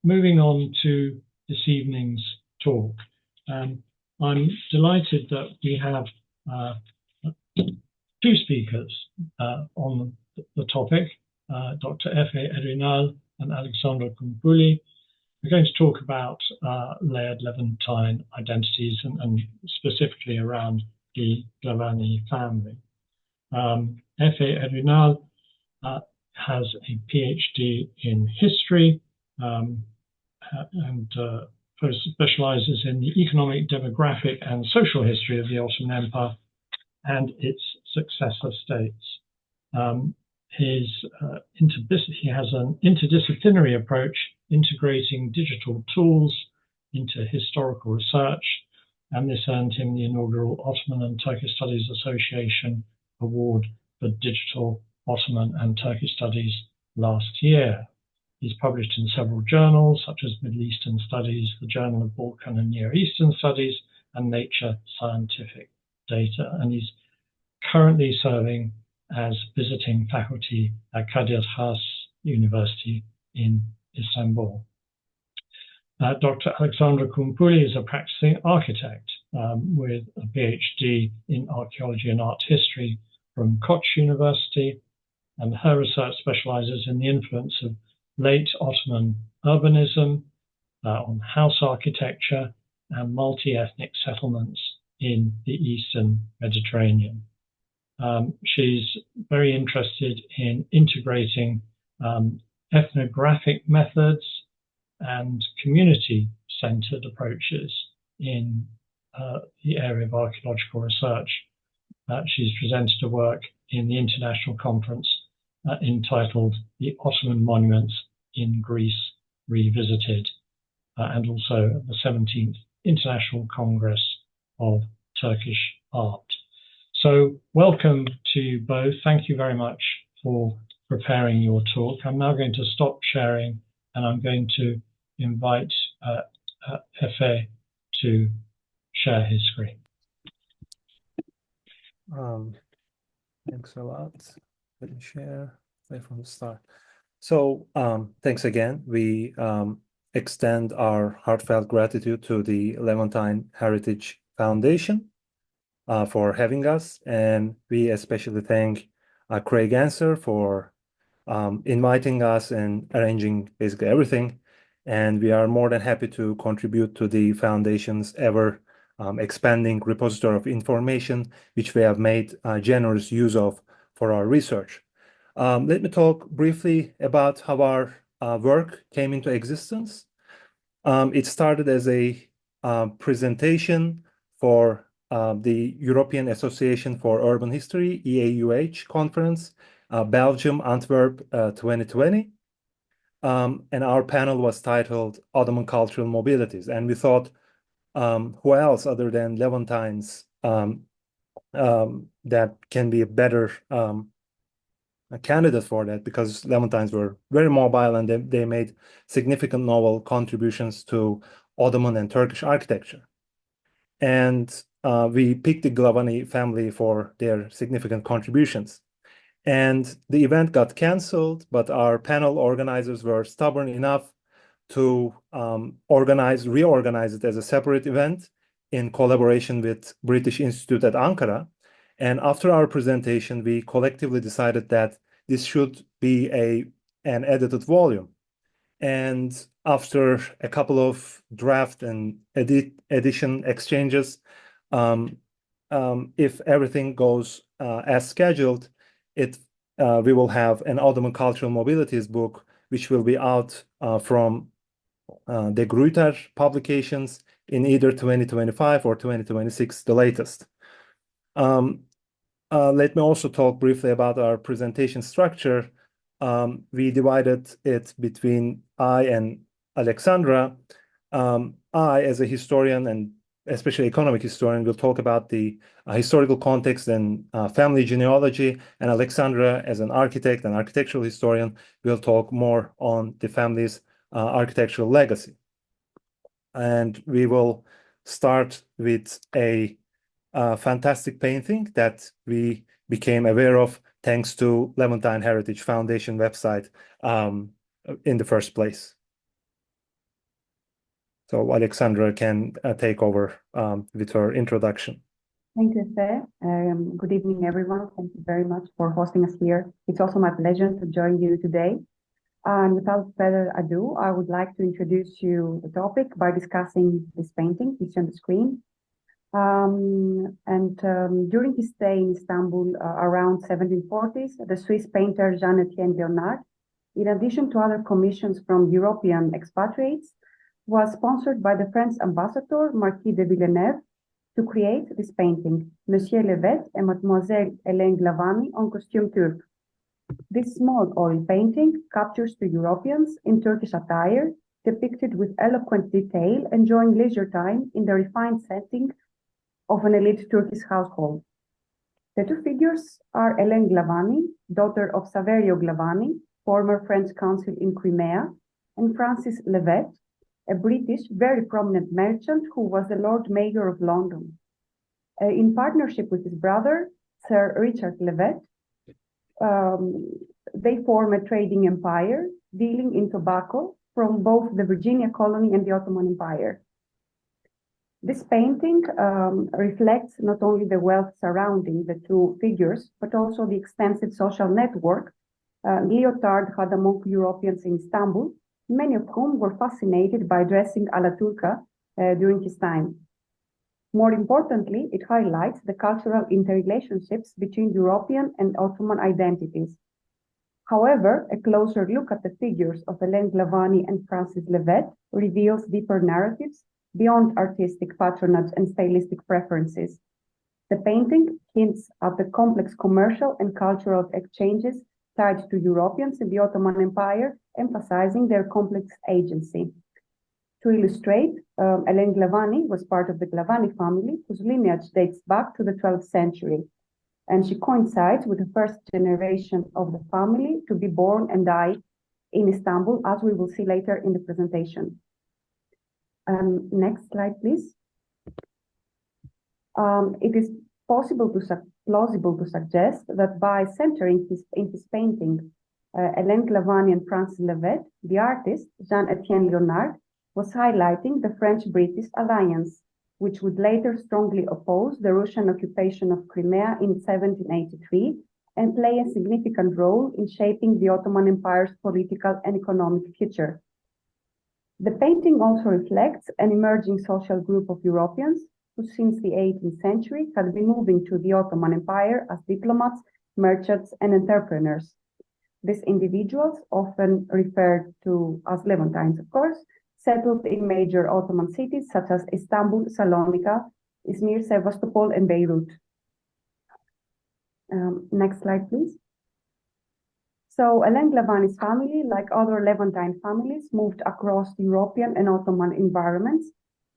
moving on to this evening's talk. I'm delighted that we have two speakers on the topic, Dr. Erünal and Alexandra Koumpouli. We're going to talk about layered Levantine identities and specifically around the Glavany family. Erünal has a PhD in history and specializes in the economic, demographic, and social history of the Ottoman Empire and its successor states. He has an interdisciplinary approach, integrating digital tools into historical research, and this earned him the inaugural Ottoman and Turkish Studies Association Award for Digital Ottoman and Turkish Studies last year. He's published in several journals, such as Middle Eastern Studies, the Journal of Balkan and Near Eastern Studies, and Nature Scientific Data. And he's currently serving as visiting faculty at Kadir Has University in Istanbul. Dr. Alexandra Koumpouli is a practicing architect with a PhD in archaeology and art history from Koç University, and her research specializes in the influence of late Ottoman urbanism on house architecture and multi-ethnic settlements in the Eastern Mediterranean. She's very interested in integrating ethnographic methods and community-centered approaches in the area of archaeological research. She's presented a work in the international conference entitled The Ottoman Monuments in Greece Revisited, and also the 17th International Congress of Turkish Art. So welcome to you both. Thank you very much for preparing your talk. I'm now going to stop sharing and I'm going to invite Efe to share his screen. Thanks a lot. Let me share from the start. So thanks again. We extend our heartfelt gratitude to the Levantine Heritage Foundation for having us, and we especially thank Craig Answer for inviting us and arranging basically everything. And we are more than happy to contribute to the foundation's ever expanding repository of information, which we have made generous use of for our research. Let me talk briefly about how our work came into existence. It started as a presentation for the European Association for Urban History, EAUH conference, Belgium, Antwerp, 2020. And our panel was titled Ottoman Cultural Mobilities. And we thought, who else other than Levantines that can be a better candidate for that, because Levantines were very mobile and they made significant novel contributions to Ottoman and Turkish architecture. And we picked the Glavany family for their significant contributions. And the event got canceled, but our panel organizers were stubborn enough to reorganize it as a separate event in collaboration with British Institute at Ankara. And after our presentation, we collectively decided that this should be an edited volume. And after a couple of draft and edition exchanges, if everything goes as scheduled, we will have an Ottoman Cultural Mobilities book, which will be out from the Gruyter publications in either 2025 or 2026, the latest. Let me also talk briefly about our presentation structure. We divided it between I and Alexandra. I, as a historian and especially economic historian, will talk about the historical context and family genealogy, and Alexandra, as an architect and architectural historian, will talk more on the family's architectural legacy. And we will start with a fantastic painting that we became aware of thanks to Levantine Heritage Foundation website in the first place. So Alexandra can take over with her introduction. Thank you, Efe. Good evening, everyone. Thank you very much for hosting us here. It's also my pleasure to join you today. And without further ado, I would like to introduce you the topic by discussing this painting, which is on the screen. During his stay in Istanbul around 1740s, the Swiss painter Jean-Etienne Léonard, in addition to other commissions from European expatriates, was sponsored by the French ambassador, Marquis de Villeneuve, to create this painting, Monsieur Levet and Mademoiselle Hélène Glavany en costume turc. This small oil painting captures two Europeans in Turkish attire, depicted with eloquent detail, enjoying leisure time in the refined setting of an elite Turkish household. The two figures are Hélène Glavany, daughter of Saverio Glavany, former French consul in Crimea, and Francis Levet, a British, very prominent merchant who was the Lord Mayor of London. In partnership with his brother, Sir Richard Levet, they form a trading empire dealing in tobacco from both the Virginia colony and the Ottoman Empire. This painting reflects not only the wealth surrounding the two figures, but also the extensive social network Lyotard had among Europeans in Istanbul, many of whom were fascinated by dressing a la turca during his time. More importantly, it highlights the cultural interrelationships between European and Ottoman identities. However, a closer look at the figures of Hélène Glavany and Francis Levet reveals deeper narratives beyond artistic patronage and stylistic preferences. The painting hints at the complex commercial and cultural exchanges tied to Europeans in the Ottoman Empire, emphasizing their complex agency. To illustrate, Hélène Glavany was part of the Glavany family, whose lineage dates back to the 12th century, and she coincides with the first generation of the family to be born and die in Istanbul, as we will see later in the presentation. Next slide, please. It is plausible to suggest that by centering in his painting Hélène Glavany and Francis Levet, the artist, Jean-Etienne Léonard, was highlighting the French-British alliance, which would later strongly oppose the Russian occupation of Crimea in 1783 and play a significant role in shaping the Ottoman Empire's political and economic future. The painting also reflects an emerging social group of Europeans who since the 18th century had been moving to the Ottoman Empire as diplomats, merchants, and entrepreneurs. These individuals, often referred to as Levantines, of course, settled in major Ottoman cities such as Istanbul, Salonika, Izmir, Sevastopol, and Beirut. Next slide, please. So Hélène Glavany's family, like other Levantine families, moved across European and Ottoman environments,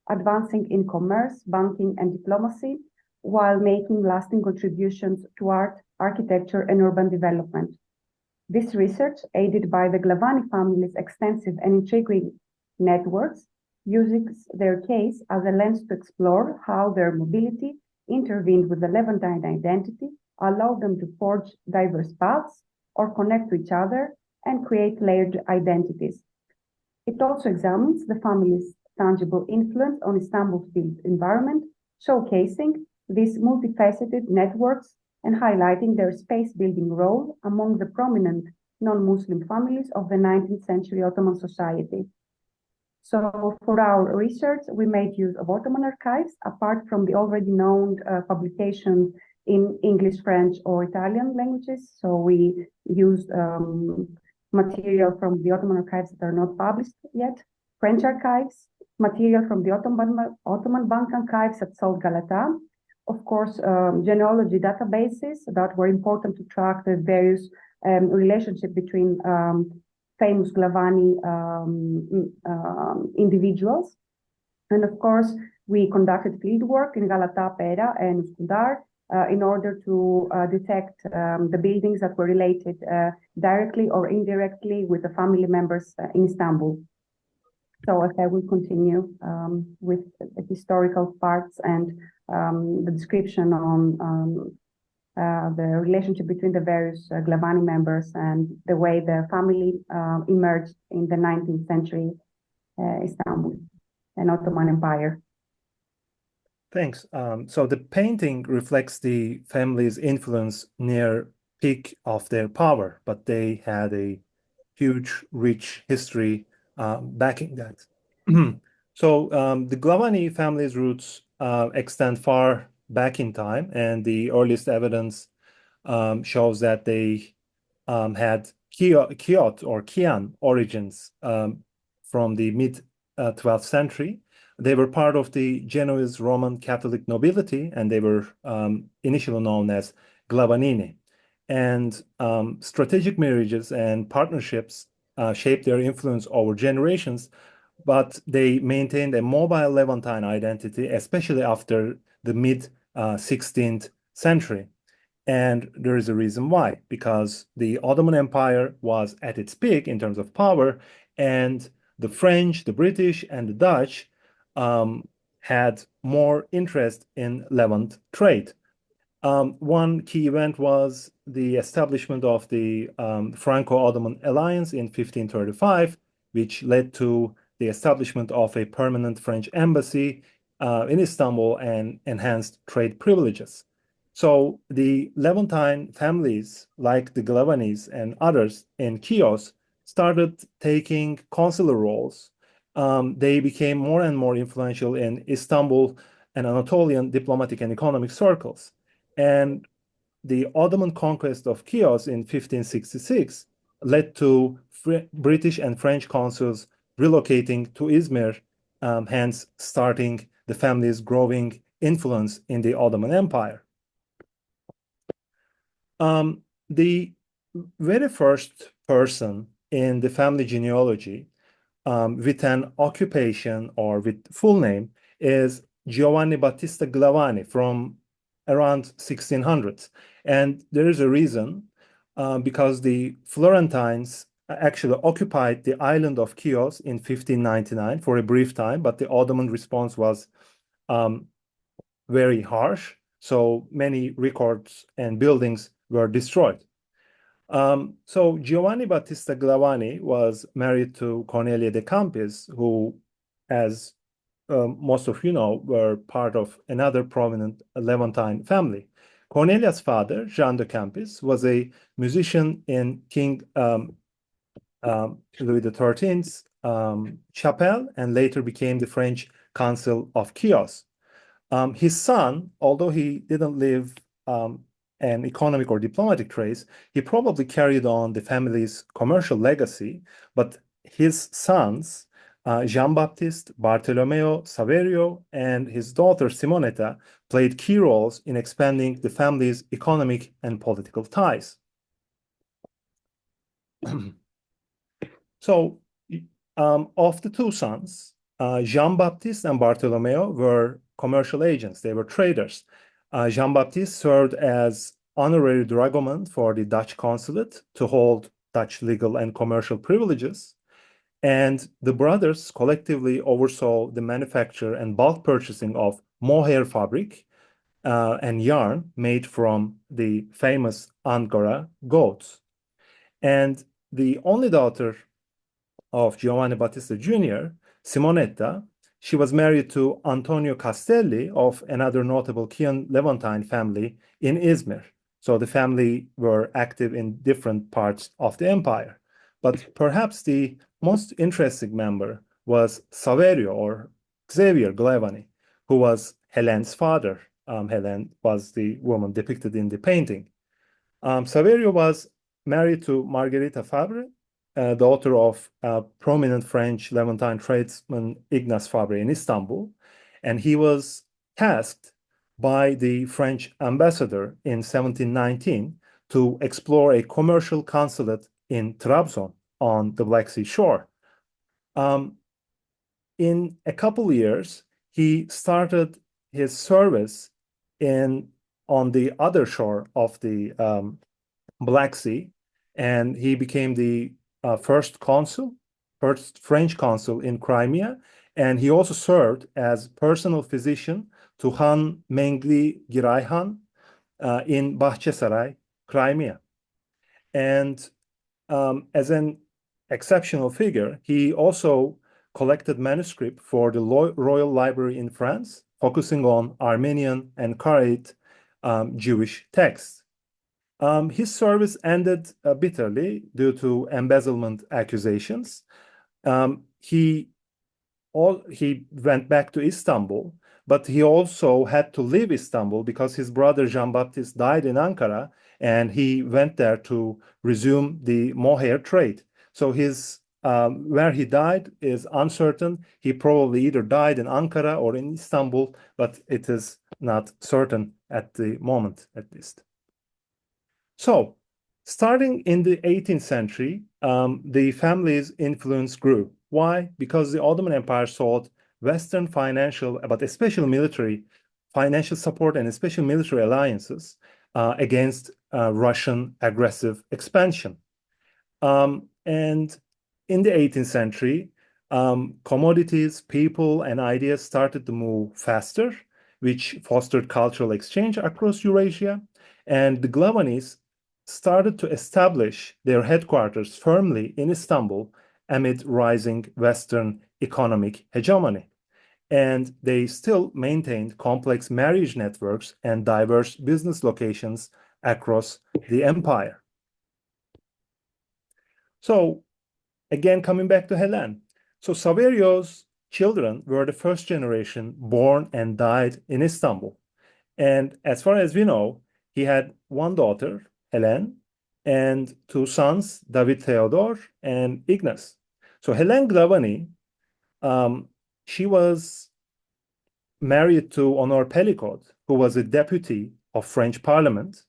advancing in commerce, banking, and diplomacy, while making lasting contributions to art, architecture, and urban development. This research, aided by the Glavany family's extensive and intriguing networks, uses their case as a lens to explore how their mobility intervened with the Levantine identity, allowed them to forge diverse paths or connect to each other and create layered identities. It also examines the family's tangible influence on Istanbul's built environment, showcasing these multifaceted networks and highlighting their space-building role among the prominent non-Muslim families of the 19th century Ottoman society. So for our research, we made use of Ottoman archives, apart from the already known publications in English, French, or Italian languages. So we used material from the Ottoman archives that are not published yet, French archives, material from the Ottoman Bank archives at Salt Galata, of course, genealogy databases that were important to track the various relationship between famous Glavany individuals. And of course, we conducted fieldwork in Galata, Pera, and Üsküdar in order to detect the buildings that were related directly or indirectly with the family members in Istanbul. So I will continue with the historical parts and the description on the relationship between the various Glavany members and the way the family emerged in the 19th century Istanbul. and Ottoman Empire. Thanks. So the painting reflects the family's influence near peak of their power, but they had a huge, rich history backing that. So the Glavany family's roots extend far back in time, and the earliest evidence shows that they had Kiot or Kian origins from the mid 12th century. They were part of the Genoese Roman Catholic nobility, and they were initially known as Glavanini. And strategic marriages and partnerships shaped their influence over generations, but they maintained a mobile Levantine identity, especially after the mid 16th century. And there is a reason why, because the Ottoman Empire was at its peak in terms of power, and the French, the British, and the Dutch had more interest in Levant trade. One key event was the establishment of the Franco-Ottoman alliance in 1535, which led to the establishment of a permanent French embassy in Istanbul and enhanced trade privileges. So the Levantine families, like the Glavanys and others in Chios, started taking consular roles. They became more and more influential in Istanbul and Anatolian diplomatic and economic circles. And the Ottoman conquest of Chios in 1566 led to British and French consuls relocating to Izmir, hence starting the family's growing influence in the Ottoman Empire. The very first person in the family genealogy with an occupation or with full name is Giovanni Battista Glavany from around 1600s. And there is a reason, because the Florentines actually occupied the island of Chios in 1599 for a brief time, but the Ottoman response was very harsh. So many records and buildings were destroyed. So Giovanni Battista Glavany was married to Cornelia de Campis, who, as most of you know, were part of another prominent Levantine family. Cornelia's father, Jean de Campis, was a musician in King Louis XIII's chapel and later became the French consul of Chios. His son, although he didn't leave an economic or diplomatic trace, he probably carried on the family's commercial legacy, but his sons, Jean-Baptiste, Bartolomeo, Saverio, and his daughter Simonetta played key roles in expanding the family's economic and political ties. So, of the two sons, Jean-Baptiste and Bartolomeo were commercial agents. They were traders. Jean-Baptiste served as honorary dragoman for the Dutch consulate to hold Dutch legal and commercial privileges. And the brothers collectively oversaw the manufacture and bulk purchasing of mohair fabric and yarn made from the famous Angora goats. And the only daughter of Giovanni Battista Jr., Simonetta, she was married to Antonio Castelli of another notable Chian Levantine family in Izmir. So the family were active in different parts of the empire. But perhaps the most interesting member was Saverio or Xavier Glavany, who was Helene's father. Helene was the woman depicted in the painting. Saverio was married to Margherita Fabre, daughter of prominent French Levantine tradesman Ignace Fabre in Istanbul, and he was tasked by the French ambassador in 1719 to explore a commercial consulate in Trabzon on the Black Sea shore. In a couple of years, he started his service on the other shore of the Black Sea, and he became the first French consul in Crimea, and he also served as personal physician to Han Mengli Giray Han in Bahçesaray, Crimea. And as an exceptional figure, he also collected manuscript for the Royal Library in France, focusing on Armenian and Karaite Jewish texts. His service ended bitterly due to embezzlement accusations. He went back to Istanbul, but he also had to leave Istanbul because his brother Jean-Baptiste died in Ankara, and he went there to resume the mohair trade. So where he died is uncertain. He probably either died in Ankara or in Istanbul, but it is not certain at the moment, at least. So, starting in the 18th century, the family's influence grew. Why? Because the Ottoman Empire sought Western financial, but especially military financial support and especially military alliances against Russian aggressive expansion. And in the 18th century, commodities, people, and ideas started to move faster, which fostered cultural exchange across Eurasia. And the Glavany's started to establish their headquarters firmly in Istanbul amid rising Western economic hegemony. And they still maintained complex marriage networks and diverse business locations across the empire. So, again, coming back to Helen. So, Saverio's children were the first generation born and died in Istanbul. And as far as we know, he had one daughter, Helen, and two sons, David Theodore and Ignace. So Helen Glavany, she was married to Honor Pellicot, who was a deputy of French Parliament,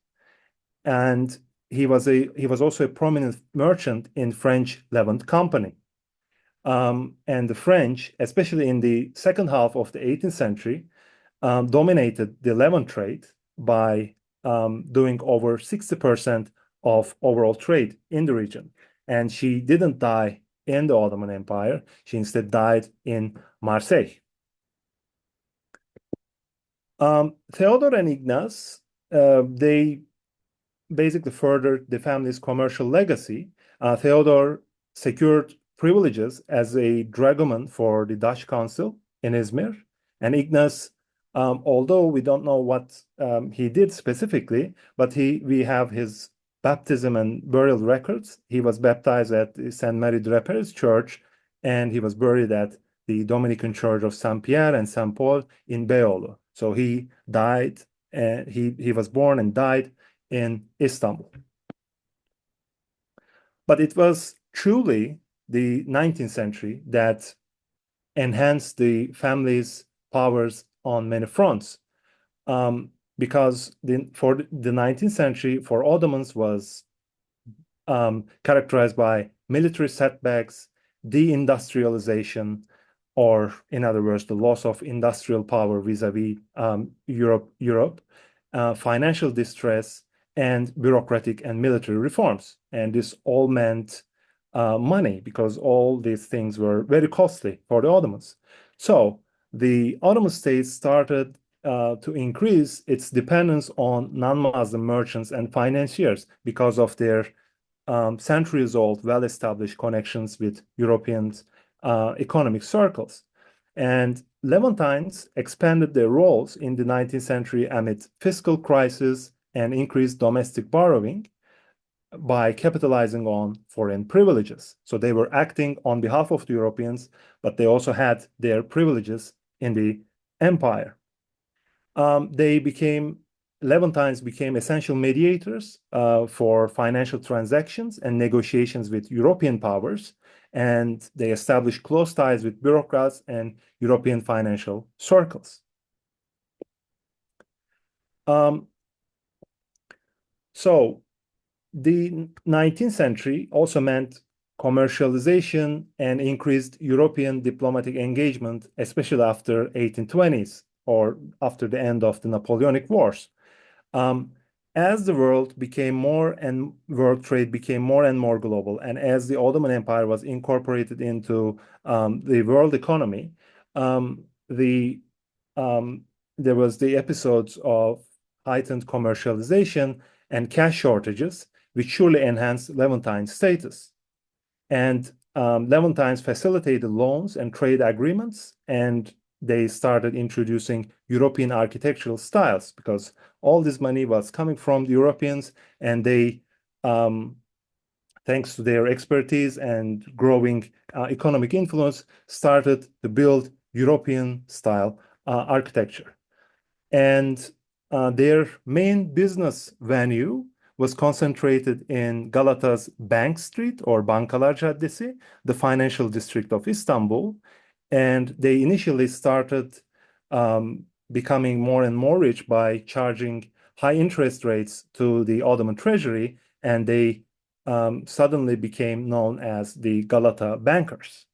and he was also a prominent merchant in French Levant Company. And the French, especially in the second half of the 18th century, dominated the Levant trade by doing over 60% of overall trade in the region. And she didn't die in the Ottoman Empire. She instead died in Marseille. Theodore and Ignace, they basically furthered the family's commercial legacy. Theodore secured privileges as a dragoman for the Dutch consul in Izmir, and Ignace, although we don't know what he did specifically, but we have his baptism and burial records. He was baptized at Saint Mary Draper's Church, and he was buried at the Dominican Church of Saint Pierre and Saint Paul in Beyoğlu. So he died, and he was born and died in Istanbul. But it was truly the 19th century that enhanced the family's powers on many fronts, because for the 19th century for Ottomans was characterized by military setbacks, deindustrialization, or in other words, the loss of industrial power vis-a-vis Europe, financial distress, and bureaucratic and military reforms. And this all meant money, because all these things were very costly for the Ottomans. So the Ottoman state started to increase its dependence on non-Muslim merchants and financiers because of their centuries-old, well-established connections with European economic circles. And Levantines expanded their roles in the 19th century amid fiscal crisis and increased domestic borrowing by capitalizing on foreign privileges. So they were acting on behalf of the Europeans, but they also had their privileges in the empire. Levantines became essential mediators for financial transactions and negotiations with European powers, and they established close ties with bureaucrats and European financial circles. So the 19th century also meant commercialization and increased European diplomatic engagement, especially after 1820s or after the end of the Napoleonic Wars. As the world trade became more and more global, and as the Ottoman Empire was incorporated into the world economy, there was the episodes of heightened commercialization and cash shortages, which surely enhanced Levantine status. And Levantines facilitated loans and trade agreements, and they started introducing European architectural styles because all this money was coming from the Europeans, and they, thanks to their expertise and growing economic influence, started to build European-style architecture. And their main business venue was concentrated in Galata's Bank Street or Bankalar Caddesi, the financial district of Istanbul. And they initially started becoming more and more rich by charging high interest rates to the Ottoman treasury, and they suddenly became known as the Galata bankers.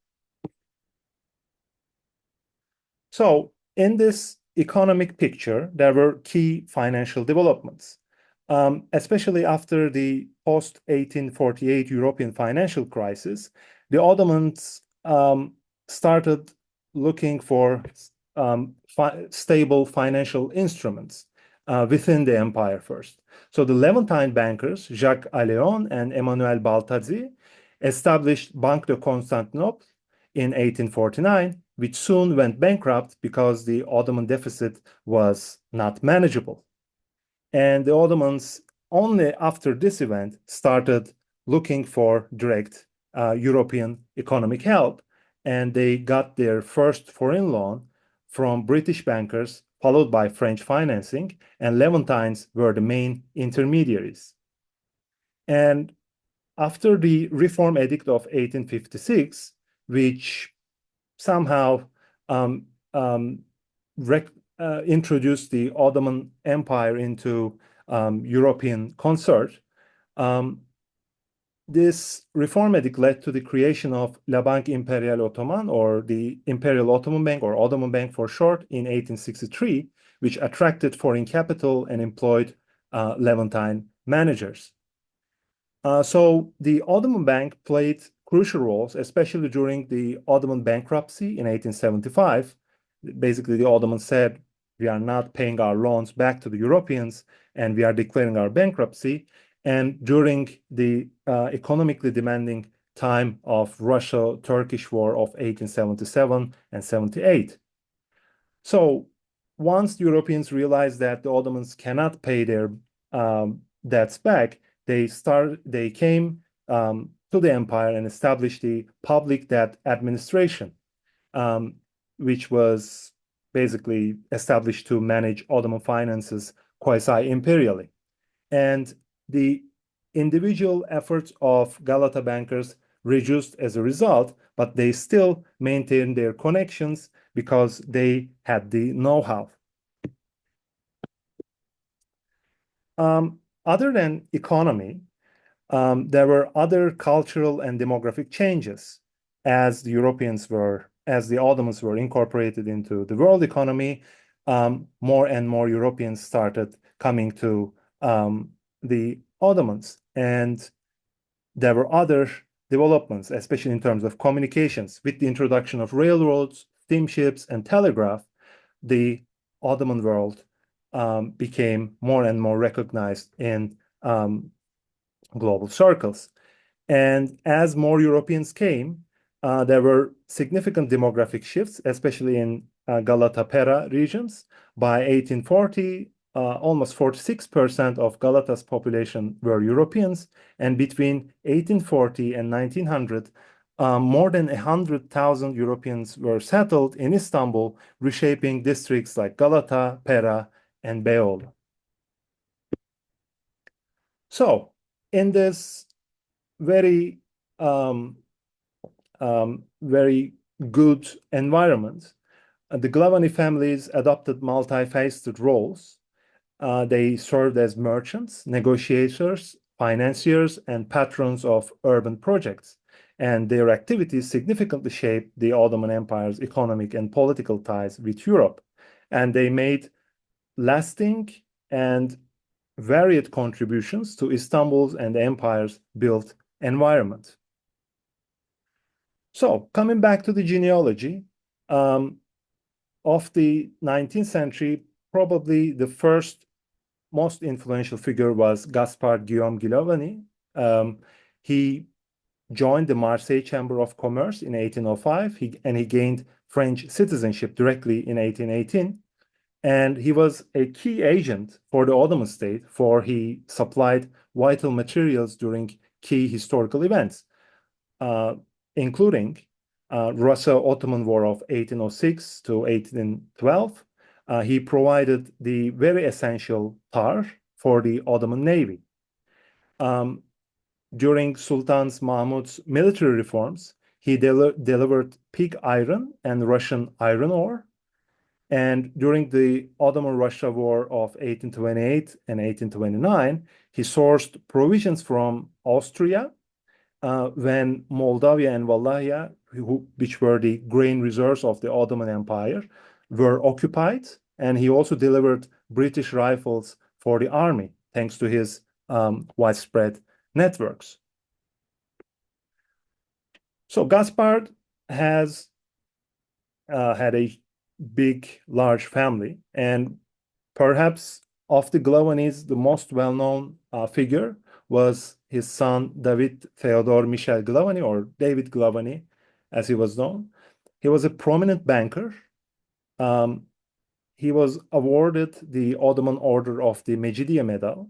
So in this economic picture, there were key financial developments, especially after the post-1848 European financial crisis. The Ottomans started looking for stable financial instruments within the empire first. So the Levantine bankers, Jacques Alléon and Emmanuel Baltazzi, established Banque de Constantinople in 1849, which soon went bankrupt because the Ottoman deficit was not manageable. And the Ottomans, only after this event, started looking for direct European economic help, and they got their first foreign loan from British bankers, followed by French financing, and Levantines were the main intermediaries. And after the Reform Edict of 1856, which somehow introduced the Ottoman Empire into European concert, this Reform Edict led to the creation of La Banque Impériale Ottomane, or the Imperial Ottoman Bank, or Ottoman Bank for short, in 1863, which attracted foreign capital and employed Levantine managers. So the Ottoman Bank played crucial roles, especially during the Ottoman bankruptcy in 1875. Basically, the Ottomans said, we are not paying our loans back to the Europeans, and we are declaring our bankruptcy. And during the economically demanding time of Russia-Turkish War of 1877 and 78. So once the Europeans realized that the Ottomans cannot pay their debts back, they came to the empire and established the Public Debt Administration, which was basically established to manage Ottoman finances quasi-imperially. And the individual efforts of Galata bankers reduced as a result, but they still maintained their connections because they had the know-how. Other than economy, there were other cultural and demographic changes as the Ottomans were incorporated into the world economy. More and more Europeans started coming to the Ottomans, and there were other developments, especially in terms of communications. With the introduction of railroads, steamships, and telegraph, the Ottoman world became more and more recognized in global circles. And as more Europeans came, there were significant demographic shifts, especially in Galata-Pera regions. By 1840, almost 46% of Galata's population were Europeans, and between 1840 and 1900, more than 100,000 Europeans were settled in Istanbul, reshaping districts like Galata, Pera, and Beyoğlu. So, in this very good environment, the Glavany families adopted multifaceted roles. They served as merchants, negotiators, financiers, and patrons of urban projects, and their activities significantly shaped the Ottoman Empire's economic and political ties with Europe. And they made lasting and varied contributions to Istanbul's and the empire's built environment. So, coming back to the genealogy of the 19th century, probably the first most influential figure was Gaspard Guillaume Glavany. He joined the Marseille Chamber of Commerce in 1805, and he gained French citizenship directly in 1818. And he was a key agent for the Ottoman state, for he supplied vital materials during key historical events, including Russo-Ottoman War of 1806 to 1812. He provided the very essential tar for the Ottoman Navy. During Sultan Mahmud's military reforms, he delivered pig iron and Russian iron ore. And during the Ottoman-Russia War of 1828 and 1829, he sourced provisions from Austria when Moldavia and Wallachia, which were the grain reserves of the Ottoman Empire, were occupied. And he also delivered British rifles for the army, thanks to his widespread networks. So Gaspard has had a large family, and perhaps of the Glavany's, the most well-known figure was his son David Theodore Michel Glavany, or David Glavany, as he was known. He was a prominent banker. He was awarded the Ottoman Order of the Mecidiye Medal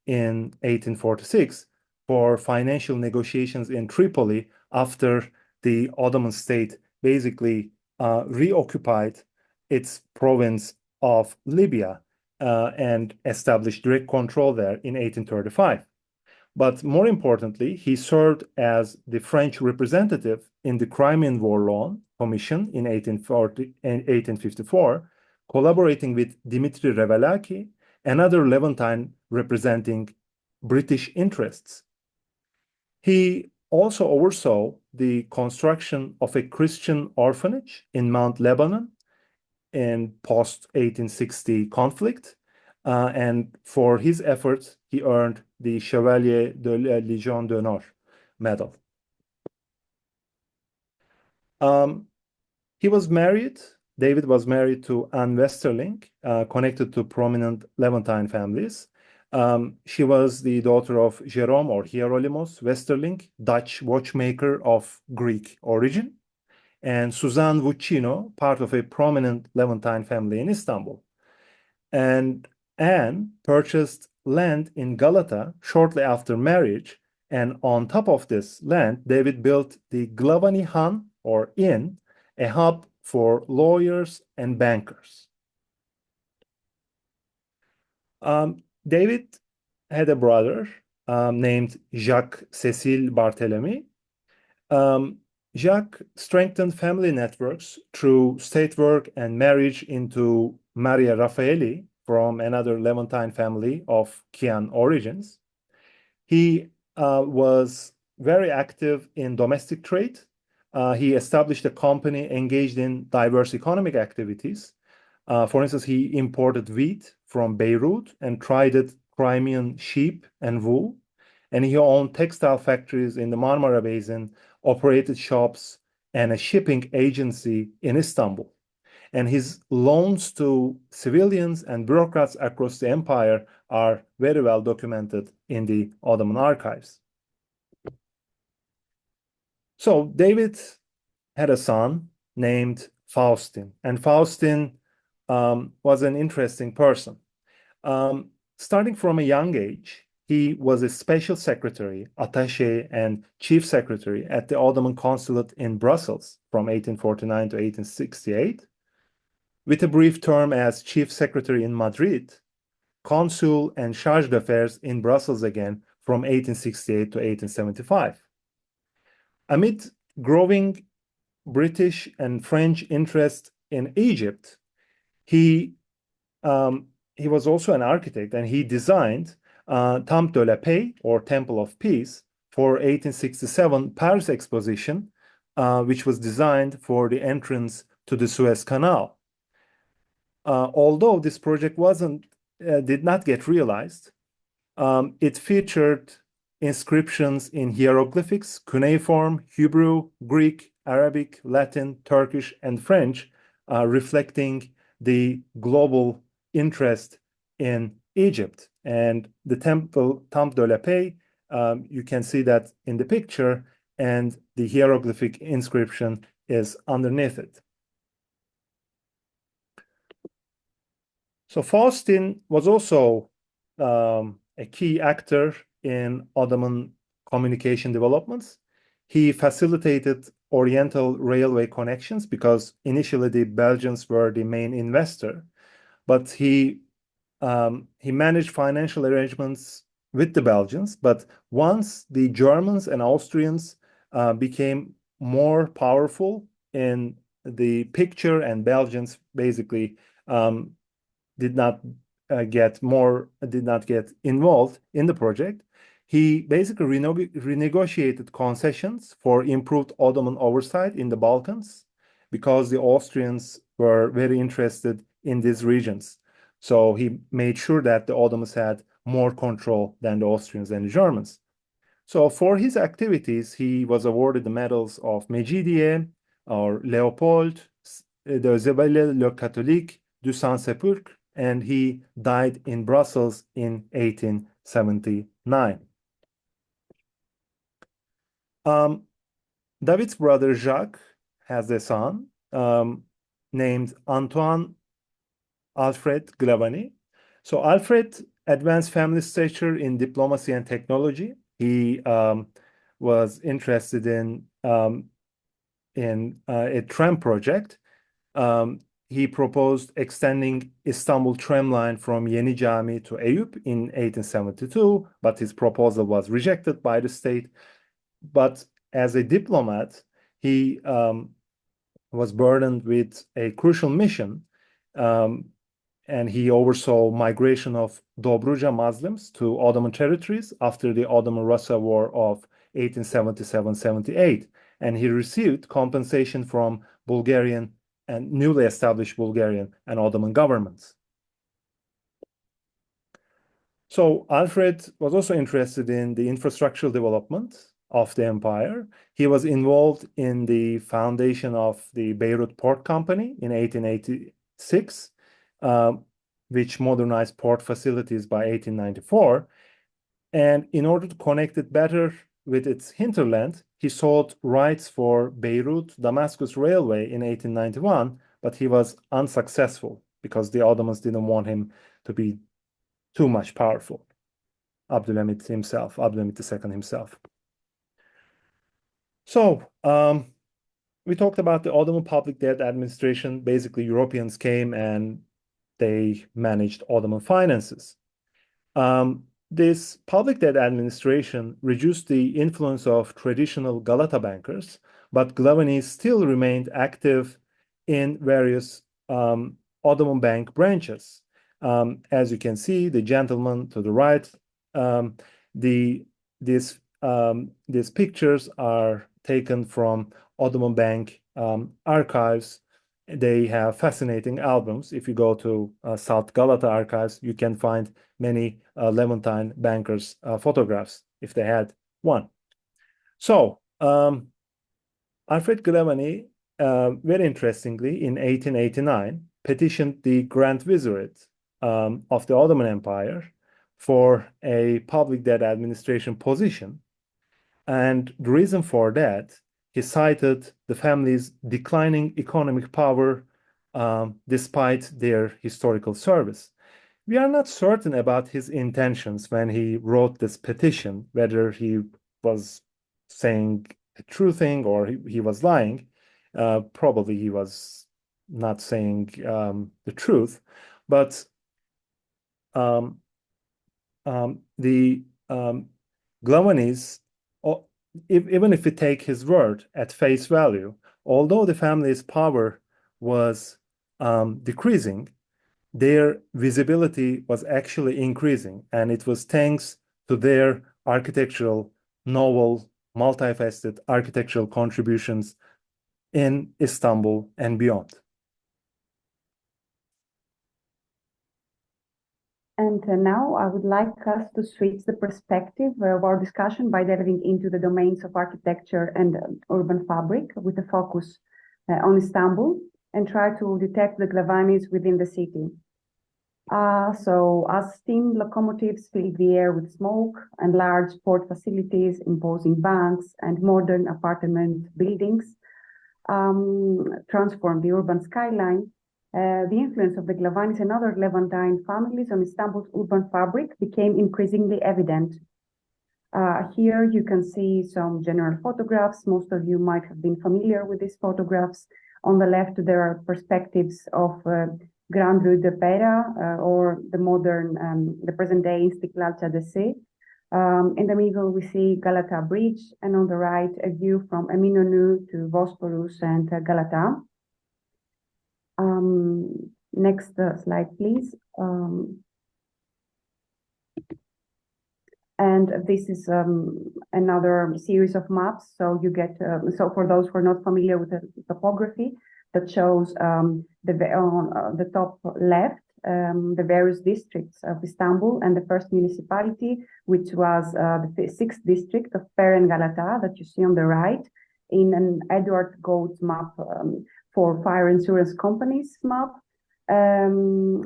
in 1846 for financial negotiations in Tripoli after the Ottoman state basically reoccupied its province of Libya and established direct control there in 1835. But more importantly, he served as the French representative in the Crimean War Loan Commission in 1854, collaborating with Dimitri Revelaki, another Levantine representing British interests. He also oversaw the construction of a Christian orphanage in Mount Lebanon in post-1860 conflict, and for his efforts, he earned the Chevalier de la Légion d'honneur medal. David was married to Anne Westerling, connected to prominent Levantine families. She was the daughter of Jerome or Hieronymus Westerling, Dutch watchmaker of Greek origin, and Suzanne Vuccino, part of a prominent Levantine family in Istanbul. And Anne purchased land in Galata shortly after marriage, and on top of this land, David built the Glavany Han, or Inn, a hub for lawyers and bankers. David had a brother named Jacques Cécile Barthélemy. Jacques strengthened family networks through state work and marriage into Maria Raffaelli from another Levantine family of Chian origins. He was very active in domestic trade. He established a company engaged in diverse economic activities. For instance, he imported wheat from Beirut and traded Crimean sheep and wool. And he owned textile factories in the Marmara Basin, operated shops, and a shipping agency in Istanbul. And his loans to civilians and bureaucrats across the empire are very well documented in the Ottoman archives. So David had a son named Faustin, and Faustin was an interesting person. Starting from a young age, he was a special secretary, attaché, and chief secretary at the Ottoman consulate in Brussels from 1849 to 1868, with a brief term as chief secretary in Madrid, consul and charge d'affaires in Brussels again from 1868 to 1875. Amid growing British and French interest in Egypt, he was also an architect, and he designed Temple de la Paix, or Temple of Peace, for 1867 Paris Exposition, which was designed for the entrance to the Suez Canal. Although this project did not get realized, it featured inscriptions in hieroglyphics, cuneiform, Hebrew, Greek, Arabic, Latin, Turkish, and French, reflecting the global interest in Egypt. And the Temple de la Paix, you can see that in the picture, and the hieroglyphic inscription is underneath it. So Faustin was also a key actor in Ottoman communication developments. He facilitated Oriental railway connections because initially the Belgians were the main investor, but he managed financial arrangements with the Belgians. But once the Germans and Austrians became more powerful in the picture, and Belgians basically did not get involved in the project, he basically renegotiated concessions for improved Ottoman oversight in the Balkans because the Austrians were very interested in these regions. So he made sure that the Ottomans had more control than the Austrians and the Germans. So for his activities, he was awarded the medals of Mejidie or Léopold, de Zebele le Catholique, du Saint-Sepulcre, and he died in Brussels in 1879. David's brother Jacques has a son named Antoine Alfred Glavany. So Alfred advanced family stature in diplomacy and technology. He was interested in a tram project. He proposed extending Istanbul tram line from Yeni Cami to Eyüp in 1872, but his proposal was rejected by the state. But as a diplomat, he was burdened with a crucial mission, and he oversaw migration of Dobruja Muslims to Ottoman territories after the Ottoman-Russia War of 1877-78, and he received compensation from Bulgarian and newly established Bulgarian and Ottoman governments. So Alfred was also interested in the infrastructural development of the empire. He was involved in the foundation of the Beirut Port Company in 1886, which modernized port facilities by 1894. And in order to connect it better with its hinterland, he sought rights for Beirut-Damascus Railway in 1891, but he was unsuccessful because the Ottomans didn't want him to be too much powerful. Abdülhamit II himself. So we talked about the Ottoman public debt administration. Basically, Europeans came and they managed Ottoman finances. This public debt administration reduced the influence of traditional Galata bankers, but Glavany still remained active in various Ottoman bank branches. As you can see, the gentleman to the right, these pictures are taken from Ottoman Bank archives. They have fascinating albums. If you go to South Galata archives, you can find many Levantine bankers' photographs, if they had one. So Alfred Glavany, very interestingly, in 1889, petitioned the Grand Vizierate of the Ottoman Empire for a public debt administration position. And the reason for that, he cited the family's declining economic power despite their historical service. We are not certain about his intentions when he wrote this petition, whether he was saying a true thing or he was lying. Probably he was not saying the truth, but the Glavany's, even if we take his word at face value, although the family's power was decreasing, their visibility was actually increasing, and it was thanks to their novel, multifaceted architectural contributions in Istanbul and beyond. And now I would like us to switch the perspective of our discussion by delving into the domains of architecture and urban fabric with a focus on Istanbul and try to detect the Glavany's within the city. So as steam locomotives filled the air with smoke and large port facilities, imposing banks and modern apartment buildings transformed the urban skyline, the influence of the Glavanis and other Levantine families on Istanbul's urban fabric became increasingly evident. Here you can see some general photographs. Most of you might have been familiar with these photographs. On the left, there are perspectives of Grand Rue de Pera, or the modern, the present-day Istiklal Caddesi. In the middle, we see Galata Bridge, and on the right, a view from Eminönü to Bosporus and Galata. Next slide, please. And this is another series of maps. So you get, so for those who are not familiar with the topography, that shows on the top left, the various districts of Istanbul and the first municipality, which was the sixth district of Peren Galata that you see on the right in an Edward Gold's map for fire insurance companies map. On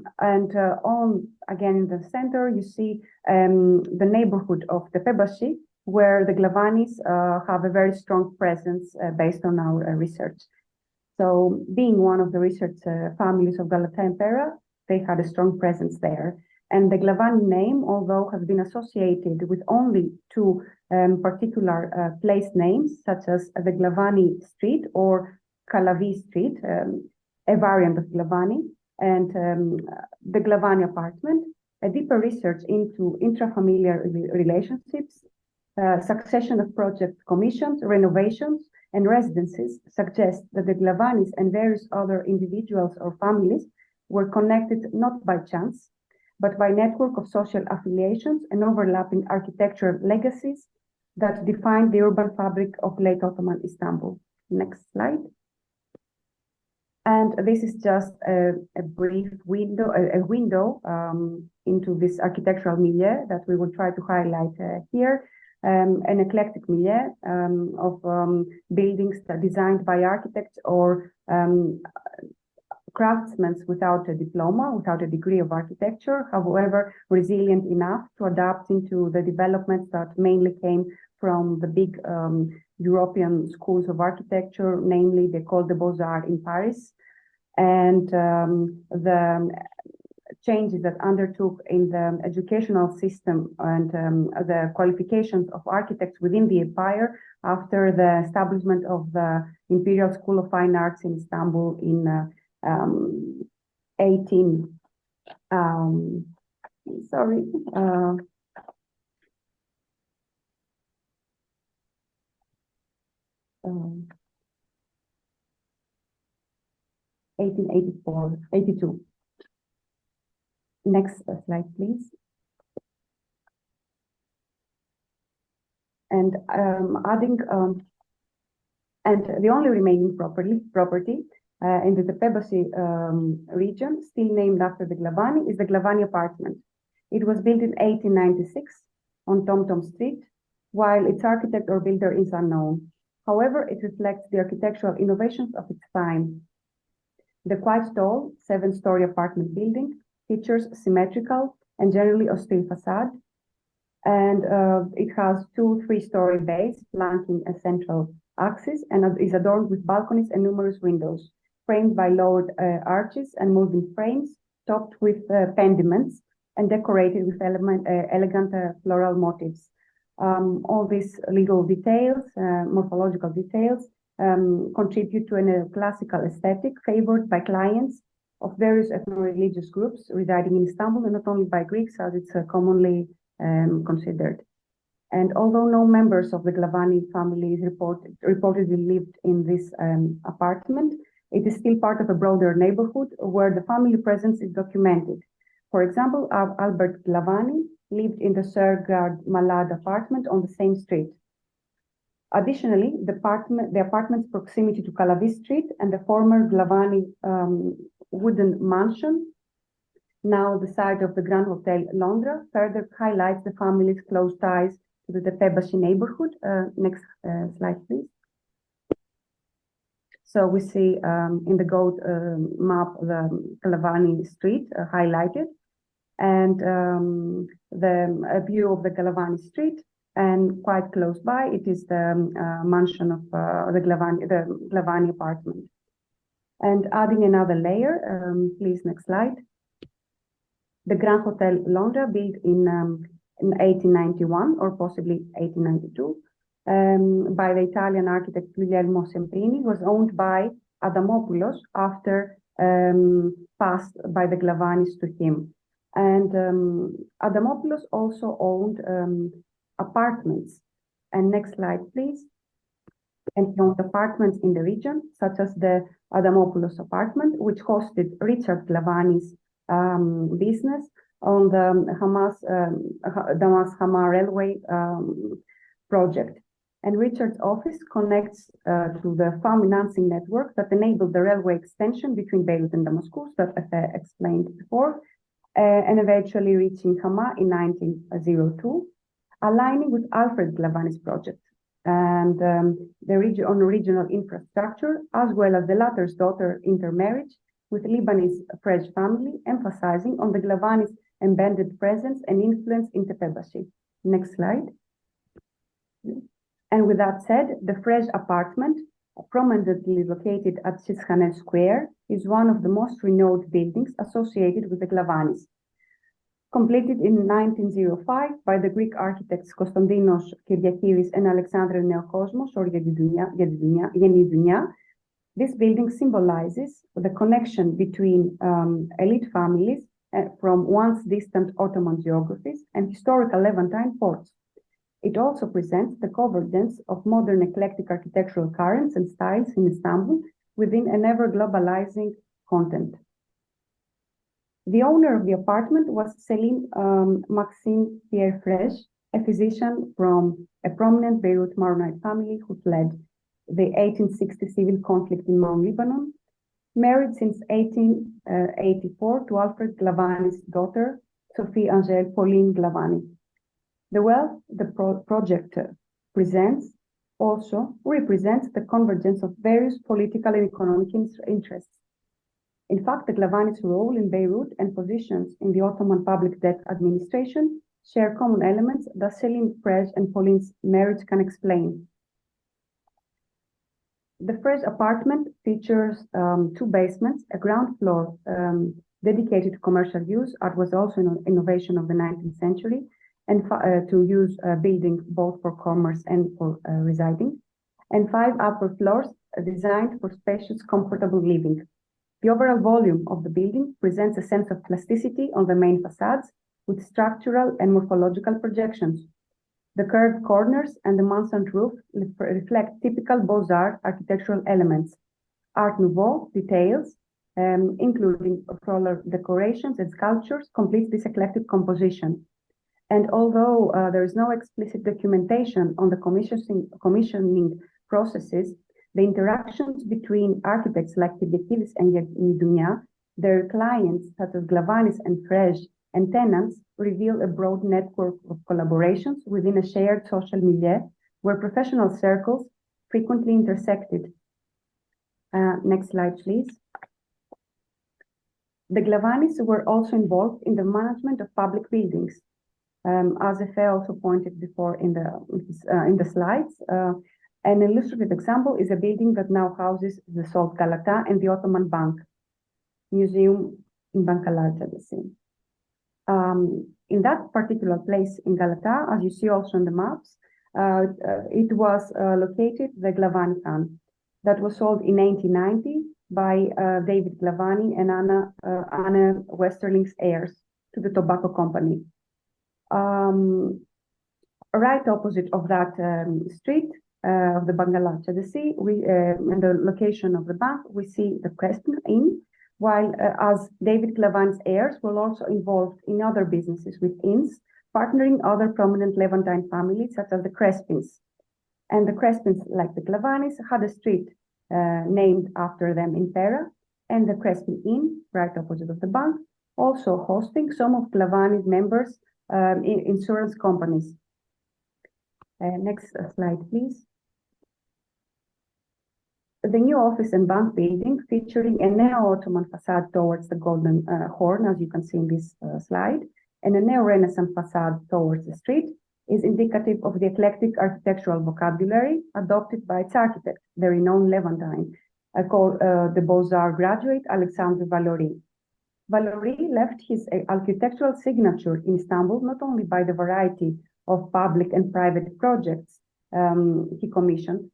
again in the center, you see the neighborhood of the Tepebashi, where the Glavanis have a very strong presence based on our research. So being one of the research families of Galata and Pera, they had a strong presence there. And the Glavany name, although has been associated with only two particular place names, such as the Glavany Street or Kalavi Street, a variant of Glavany, and the Glavany apartment, a deeper research into intrafamiliar relationships, succession of project commissions, renovations, and residences suggest that the Glavanis and various other individuals or families were connected not by chance, but by network of social affiliations and overlapping architectural legacies that defined the urban fabric of late Ottoman Istanbul. Next slide. And this is just a brief window, into this architectural milieu that we will try to highlight here. An eclectic milieu of buildings that are designed by architects or craftsmen without a diploma, without a degree of architecture, however, resilient enough to adapt into the developments that mainly came from the big European schools of architecture, namely the École des Beaux-Arts in Paris, and the changes that undertook in the educational system and the qualifications of architects within the empire after the establishment of the Imperial School of Fine Arts in Istanbul in 82. Next slide, please. And adding, and the only remaining property in the Tepebashi region, still named after the Glavany, is the Glavany apartment. It was built in 1896 on Tom Street, while its architect or builder is unknown. However, it reflects the architectural innovations of its time. The quite tall 7-story apartment building features symmetrical and generally austere facade, and it has 2 3-story bays flanking a central axis and is adorned with balconies and numerous windows, framed by lowered arches and moving frames, topped with pendiments and decorated with elegant floral motifs. All these legal details, morphological details, contribute to a neoclassical aesthetic favored by clients of various ethno-religious groups residing in Istanbul, and not only by Greeks, as it's commonly considered. And although no members of the Glavany family reportedly lived in this apartment, it is still part of a broader neighborhood where the family presence is documented. For example, Albert Glavany lived in the Sörgard Malad apartment on the same street. Additionally, the apartment's proximity to Kalavi Street and the former Glavany wooden mansion, now the site of the Grand Hotel Londra, further highlights the family's close ties to the Tepebashi neighborhood. Next slide, please. So we see in the gold map the Glavany Street highlighted, and a view of the Glavany street, and quite close by it is the mansion of the Glavany apartment. And adding another layer, please, next slide. The Grand Hotel Londra, built in 1891 or possibly 1892 by the Italian architect Guglielmo Semprini, was owned by Adamopoulos after passed by the Glavany's to him. And Adamopoulos also owned apartments. And next slide, please. And he owned apartments in the region, such as the Adamopoulos apartment, which hosted Richard Glavany's business on the Damas-Hama railway project. And Richard's office connects to the financing network that enabled the railway extension between Beirut and Damascus that I explained before, and eventually reaching Hama in 1902, aligning with Alfred Glavany's project and the regional infrastructure, as well as the latter's daughter intermarriage with Lebanese Fresh family, emphasizing on the Glavany's embedded presence and influence in Tepebashi. Next slide. And with that said, the Fresh apartment, prominently located at Sishanet Square, is one of the most renowned buildings associated with the Glavany's. Completed in 1905 by the Greek architects Konstantinos Kyriakidis and Alexandra Neokosmos, or Yenidunia, this building symbolizes the connection between elite families from once distant Ottoman geographies and historical Levantine ports. It also presents the convergence of modern eclectic architectural currents and styles in Istanbul within an ever-globalizing content. The owner of the apartment was Selim Maxime Pierre Fresh, a physician from a prominent Beirut Maronite family who fled the 1860 civil conflict in Mount Lebanon, married since 1884 to Alfred Glavany's daughter, Sophie Angèle Pauline Glavany. The wealth the project presents also represents the convergence of various political and economic interests. In fact, the Glavany's role in Beirut and positions in the Ottoman public debt administration share common elements that Selim Fresh and Pauline's marriage can explain. The Fresh apartment features two basements, a ground floor dedicated to commercial use, that was also an innovation of the 19th century, and to use a building both for commerce and for residing, and 5 upper floors designed for spacious, comfortable living. The overall volume of the building presents a sense of plasticity on the main facades with structural and morphological projections. The curved corners and the mansard roof reflect typical Beaux-Arts architectural elements. Art Nouveau details, including floral decorations and sculptures, complete this eclectic composition. And although there is no explicit documentation on the commissioning processes, the interactions between architects like Kyriakidis and Yenidunia, their clients such as Glavany's and Fresh, and tenants reveal a broad network of collaborations within a shared social milieu where professional circles frequently intersected. Next slide, please. The Glavany's were also involved in the management of public buildings. As Efe also pointed before in the slides, an illustrative example is a building that now houses the Salt Galata and the Ottoman Bank Museum in Bankalarca, the same. In that particular place in Galata, as you see also on the maps, it was located the Glavany Khan that was sold in 1890 by David Glavany and Anna Westerling's heirs to the tobacco company. Right opposite of that street of the Bankalarca, the sea, in the location of the bank, we see the Creston Inn, while as David Glavany's heirs were also involved in other businesses with inns, partnering other prominent Levantine families such as the Crespins. And the Crespins, like the Glavany's, had a street named after them in Pera, and the Crespin Inn, right opposite of the bank, also hosting some of Glavany's members' insurance companies. Next slide, please. The new office and bank building, featuring a neo-Ottoman facade towards the Golden Horn, as you can see in this slide, and a neo-Renaissance facade towards the street, is indicative of the eclectic architectural vocabulary adopted by its architect, the renowned Levantine, called the Beaux-Arts graduate Alexandra Valory. Valory left his architectural signature in Istanbul not only by the variety of public and private projects he commissioned,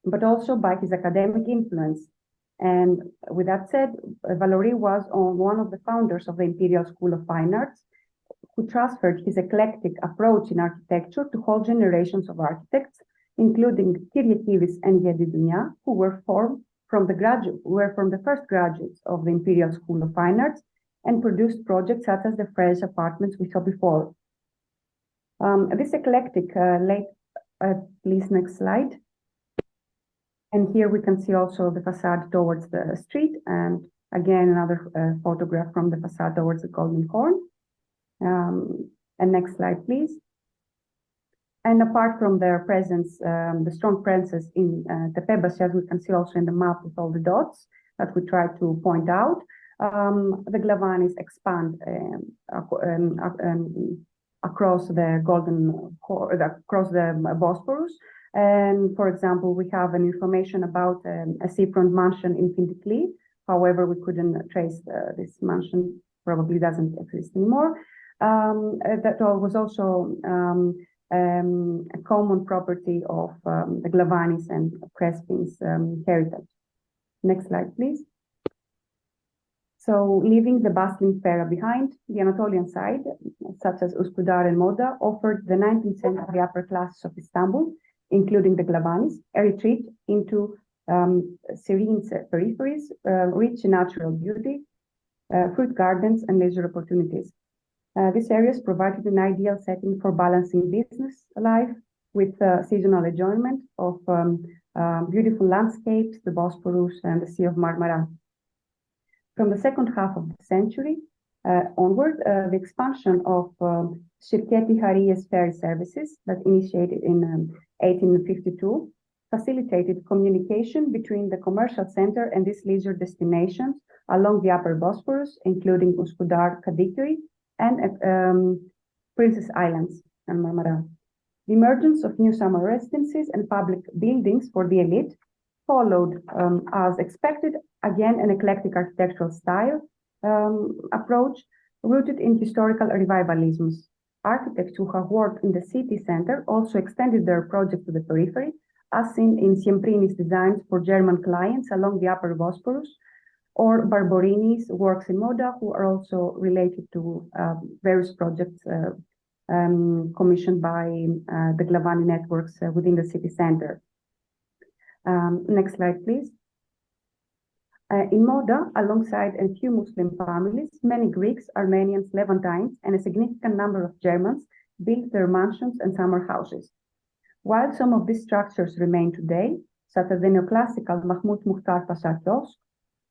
but also by his academic influence. And with that said, Valory was one of the founders of the Imperial School of Fine Arts, who transferred his eclectic approach in architecture to whole generations of architects, including Kyriakidis and Yedidunia, who were from the first graduates of the Imperial School of Fine Arts and produced projects such as the Fresh apartments we saw before. This eclectic, please next slide. And here we can see also the facade towards the street, and again another photograph from the facade towards the Golden Horn. And next slide, please. And apart from their presence, the strong presence in Tepebashi, as we can see also in the map with all the dots that we try to point out, the Glavanis expand across the across the Bosporus. And for example, we have an information about a seafront mansion in Findikli. However, we couldn't trace this mansion, probably doesn't exist anymore. That was also a common property of the Glavanis and Crespin's heritage. Next slide, please. So, leaving the bustling Pera behind, the Anatolian side, such as Uskudar and Moda, offered the 19th century upper classes of Istanbul, including the Glavanis, a retreat into serene peripheries, rich in natural beauty, fruit gardens, and leisure opportunities. These areas provided an ideal setting for balancing business life with seasonal enjoyment of beautiful landscapes, the Bosporus and the Sea of Marmara. From the second half of the century onward, the expansion of Şirketi Hariye's ferry services that initiated in 1852 facilitated communication between the commercial center and these leisure destinations along the upper Bosporus, including Uskudar, Kadikeri, and Princess Islands and Marmara. The emergence of new summer residences and public buildings for the elite followed, as expected, again an eclectic architectural style approach rooted in historical revivalisms. Architects who have worked in the city center also extended their project to the periphery, as seen in Siemprini's designs for German clients along the upper Bosporus, or Barborini's works in Moda, who are also related to various projects commissioned by the Glavany networks within the city center. Next slide, please. In Moda, alongside a few Muslim families, many Greeks, Armenians, Levantines, and a significant number of Germans built their mansions and summer houses. While some of these structures remain today, such as the neoclassical Mahmud Mukhtar Pasha Kiosk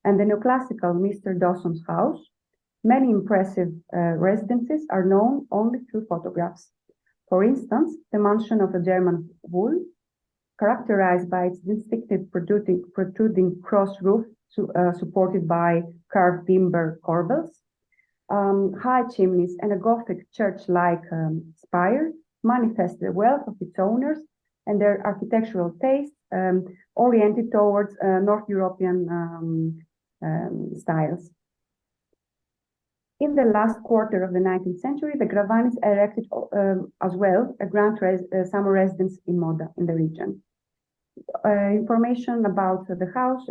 and the neoclassical Mr. Dawson's house, many impressive residences are known only through photographs. For instance, the mansion of a German wool, characterized by its distinctive protruding cross roof supported by carved timber corbels, high chimneys, and a Gothic church-like spire manifest the wealth of its owners and their architectural taste oriented towards North European styles. In the last quarter of the 19th century, the Glavanis erected as well a grand summer residence in Moda in the region. Information about the house,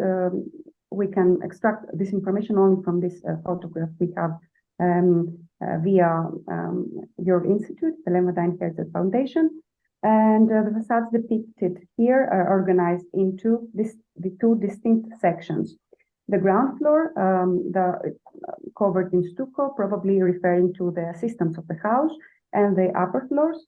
we can extract this information only from this photograph we have via your institute, the Levantine Heritage Foundation. And the facades depicted here are organized into the two distinct sections. The ground floor, covered in stucco, probably referring to the assistants of the house, and the upper floors,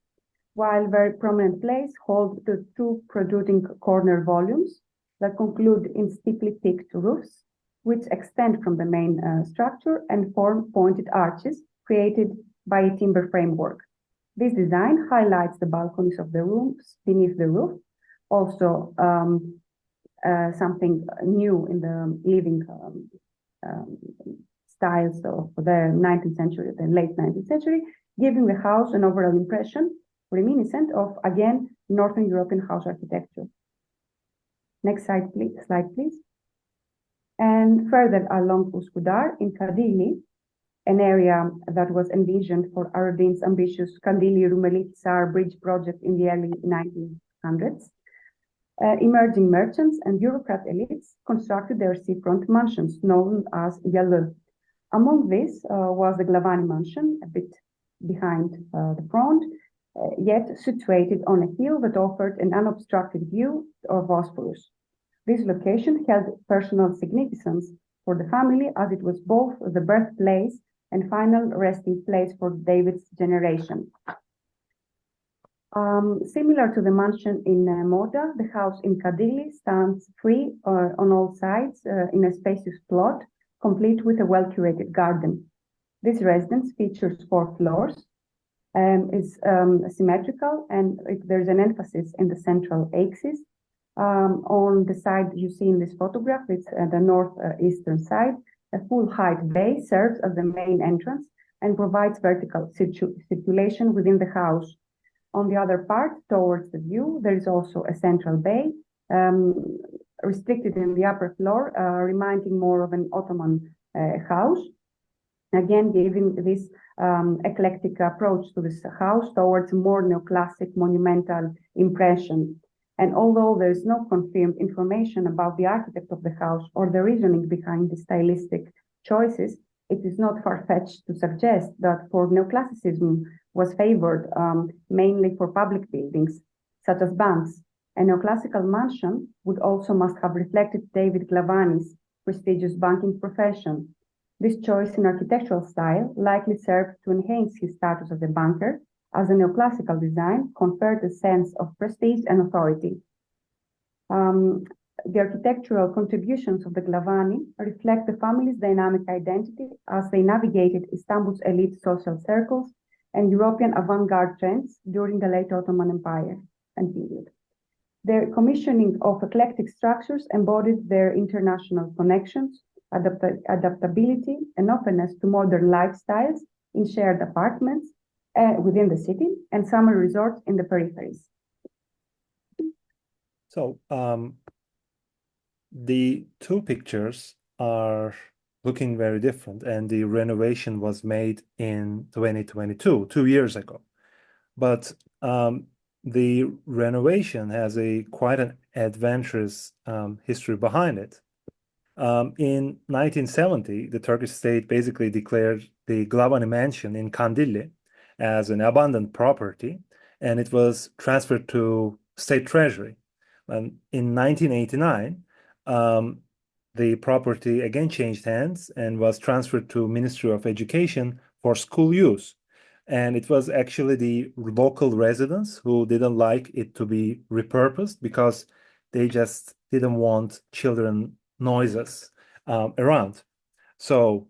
while very prominent place hold the two protruding corner volumes that conclude in steeply peaked roofs, which extend from the main structure and form pointed arches created by a timber framework. This design highlights the balconies of the rooms beneath the roof, also something new in the living styles of the 19th century, the late 19th century, giving the house an overall impression reminiscent of, again, Northern European house architecture. Next slide, please. And further along Uskudar in Kandili, an area that was envisioned for Arudin's ambitious Kandili-Rumeli-Tsar bridge project in the early 1900s, emerging merchants and bureaucrat elites constructed their seafront mansions known as yalı. Among these was the Glavany mansion, a bit behind the front, yet situated on a hill that offered an unobstructed view of Bosphorus. This location held personal significance for the family as it was both the birthplace and final resting place for David's generation. Similar to the mansion in Moda, the house in Kandili stands free on all sides in a spacious plot, complete with a well-curated garden. This residence features 4 floors, is symmetrical, and there's an emphasis in the central axis. On the side you see in this photograph, it's the northeastern side. A full-height bay serves as the main entrance and provides vertical circulation within the house. On the other part, towards the view, there is also a central bay, restricted in the upper floor, reminding more of an Ottoman house. Again, giving this eclectic approach to this house towards more neoclassic monumental impression. And although there is no confirmed information about the architect of the house or the reasoning behind the stylistic choices, it is not far-fetched to suggest that for neoclassicism was favored mainly for public buildings, such as banks. A neoclassical mansion would also must have reflected David Glavany's prestigious banking profession. This choice in architectural style likely served to enhance his status as a banker, as the neoclassical design conferred a sense of prestige and authority. The architectural contributions of the Glavany reflect the family's dynamic identity as they navigated Istanbul's elite social circles and European avant-garde trends during the late Ottoman Empire and period. Their commissioning of eclectic structures embodied their international connections, adaptability, and openness to modern lifestyles in shared apartments within the city and summer resorts in the peripheries. So the 2 pictures are looking very different, and the renovation was made in 2022, 2 years ago. But the renovation has quite an adventurous history behind it. In 1970, the Turkish state basically declared the Glavany mansion in Kandilli as an abandoned property, and it was transferred to state treasury. And in 1989, the property again changed hands and was transferred to Ministry of Education for school use. And it was actually the local residents who didn't like it to be repurposed because they just didn't want children noises around. So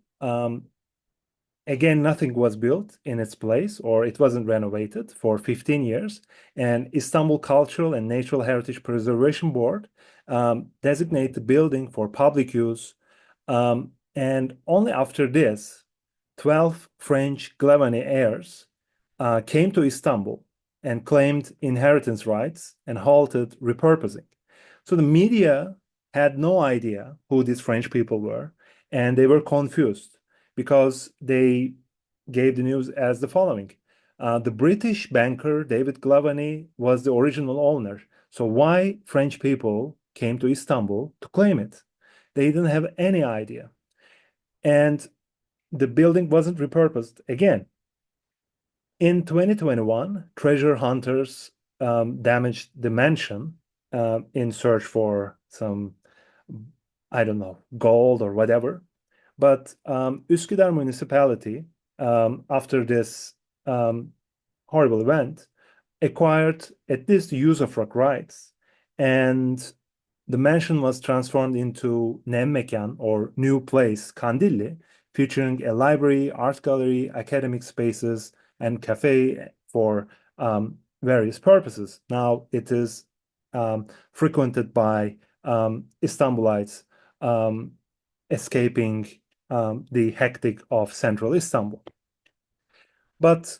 again, nothing was built in its place, or it wasn't renovated for 15 years. And Istanbul Cultural and Natural Heritage Preservation Board designated the building for public use. And only after this, 12 French Glavany heirs came to Istanbul and claimed inheritance rights and halted repurposing. So the media had no idea who these French people were, and they were confused because they gave the news as the following. The British banker David Glavany was the original owner. So why French people came to Istanbul to claim it? They didn't have any idea. And the building wasn't repurposed again. In 2021, treasure hunters damaged the mansion in search for some, I don't know, gold or whatever. But Üsküdar municipality, after this horrible event, acquired at least usufruct rights, and the mansion was transformed into Nem Mekan, or New Place Kandilli, featuring a library, art gallery, academic spaces, and cafe for various purposes. Now it is frequented by Istanbulites escaping the hectic of central Istanbul. But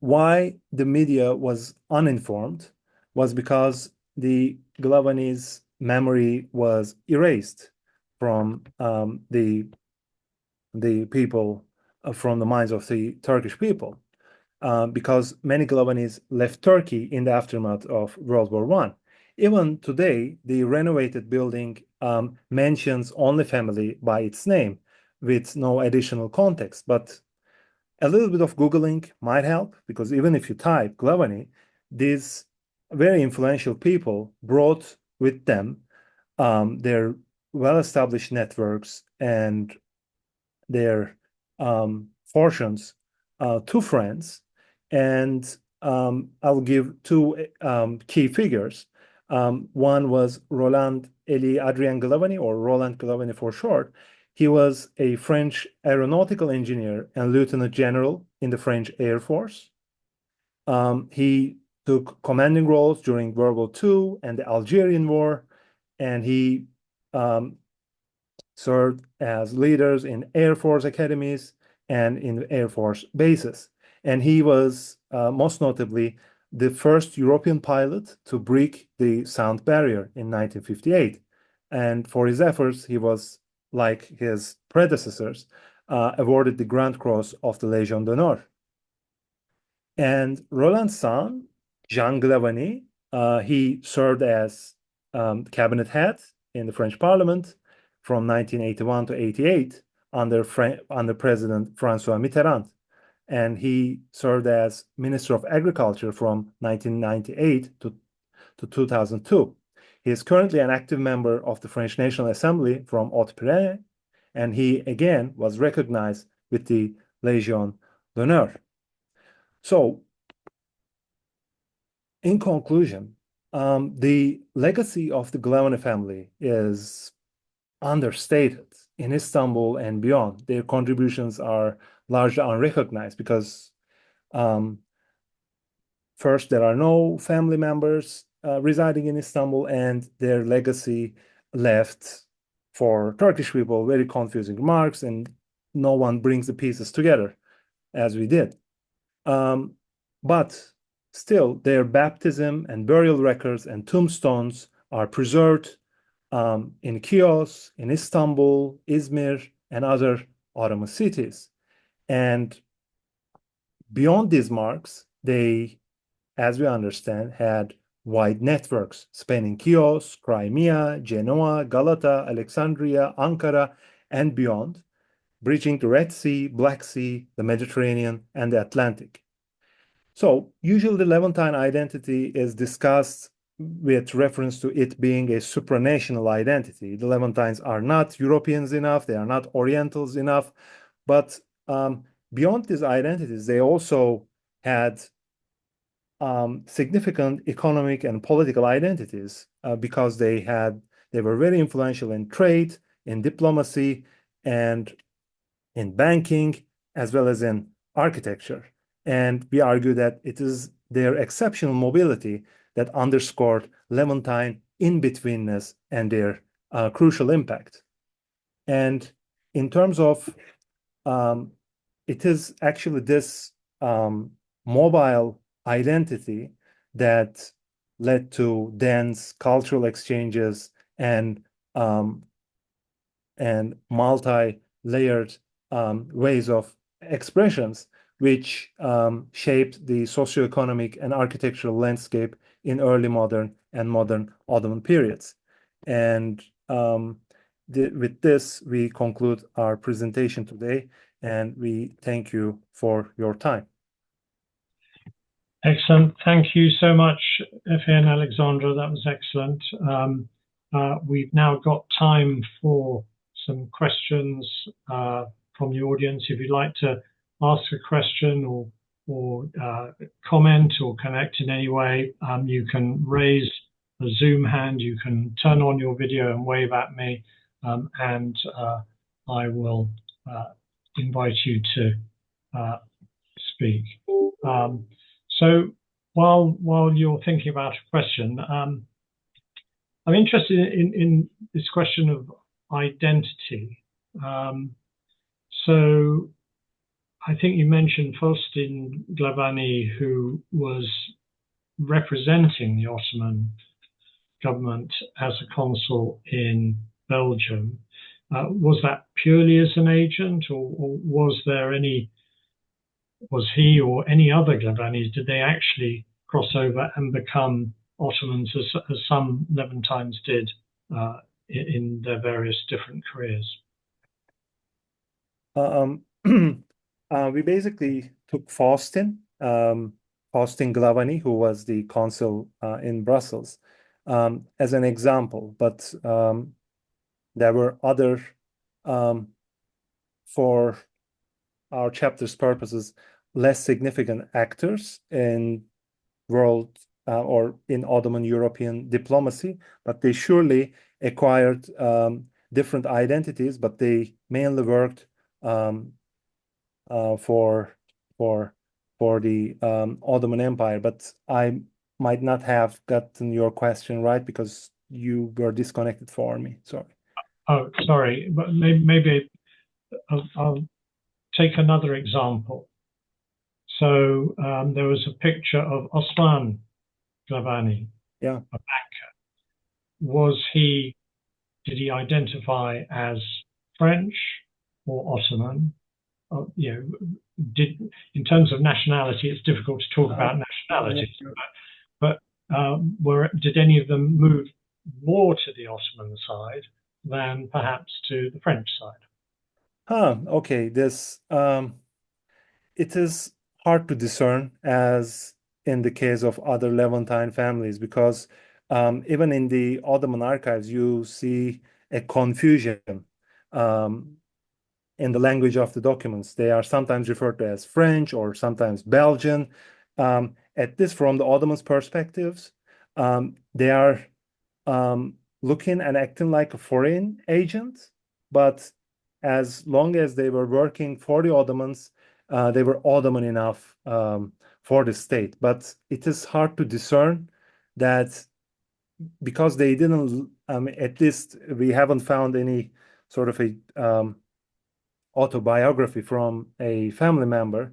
why the media was uninformed was because the Glavany's memory was erased from the people, from the minds of the Turkish people, because many Glavany's left Turkey in the aftermath of World War I. Even today, the renovated building mentions only family by its name with no additional context. But a little bit of Googling might help, because even if you type Glavany, these very influential people brought with them their well-established networks and their fortunes to France. And I'll give two key figures. One was Roland Elie Adrien Glavany, or Roland Glavany for short. He was a French aeronautical engineer and lieutenant general in the French Air Force. He took commanding roles during World War II and the Algerian War, and he served as leaders in Air Force academies and in Air Force bases. And he was most notably the first European pilot to break the sound barrier in 1958. And for his efforts, he was, like his predecessors, awarded the Grand Cross of the Légion d'honneur. And Roland's son, Jean Glavany, he served as cabinet head in the French Parliament from 1981 to 88 under President François Mitterrand. And he served as Minister of Agriculture from 1998 to 2002. He is currently an active member of the French National Assembly from Haute-Pyrénées, and he again was recognized with the Légion d'honneur. So, in conclusion, the legacy of the Glavany family is understated in Istanbul and beyond. Their contributions are largely unrecognized because, first, there are no family members residing in Istanbul, and their legacy left for Turkish people very confusing remarks, and no one brings the pieces together as we did. But still, their baptism and burial records and tombstones are preserved in Chios, in Istanbul, Izmir, and other Ottoman cities. And beyond these marks, they, as we understand, had wide networks spanning Chios, Crimea, Genoa, Galata, Alexandria, Ankara, and beyond, bridging the Red Sea, Black Sea, the Mediterranean, and the Atlantic. So usually the Levantine identity is discussed with reference to it being a supranational identity. The Levantines are not Europeans enough, they are not Orientals enough, but beyond these identities, they also had significant economic and political identities because they were very influential in trade, in diplomacy, and in banking, as well as in architecture. And we argue that it is their exceptional mobility that underscored Levantine in-betweenness and their crucial impact. And in terms of, it is actually this mobile identity that led to dense cultural exchanges and multi-layered ways of expressions, which shaped the socioeconomic and architectural landscape in early modern and modern Ottoman periods. And with this, we conclude our presentation today, and we thank you for your time. Excellent. Thank you so much, Efe and Alexandra. That was excellent. We've now got time for some questions from the audience. If you'd like to ask a question or comment or connect in any way, you can raise a Zoom hand, you can turn on your video and wave at me, and I will invite you to speak. So while you're thinking about a question, I'm interested in this question of identity. So I think you mentioned Faustin Glavany, who was representing the Ottoman government as a consul in Belgium. Was that purely as an agent, or was he or any other Glavany's, did they actually cross over and become Ottomans as some Levantines did in their various different careers? We basically took Faustin Glavany, who was the consul in Brussels, as an example, but there were other, for our chapter's purposes, less significant actors in world or in Ottoman European diplomacy, but they surely acquired different identities, but they mainly worked for the Ottoman Empire. But I might not have gotten your question right because you were disconnected for me. Sorry. Oh, sorry, but maybe I'll take another example. So there was a picture of Osman Glavany, Yeah. a banker. Did he identify as French or Ottoman? In terms of nationality, it's difficult to talk about nationalities, but did any of them move more to the Ottoman side than perhaps to the French side? Okay. It is hard to discern, as in the case of other Levantine families, because even in the Ottoman archives, you see a confusion in the language of the documents. They are sometimes referred to as French or sometimes Belgian. At this, from the Ottomans' perspectives, they are looking and acting like a foreign agent, but as long as they were working for the Ottomans, they were Ottoman enough for the state. But it is hard to discern that, because they didn't, at least we haven't found any sort of a autobiography from a family member.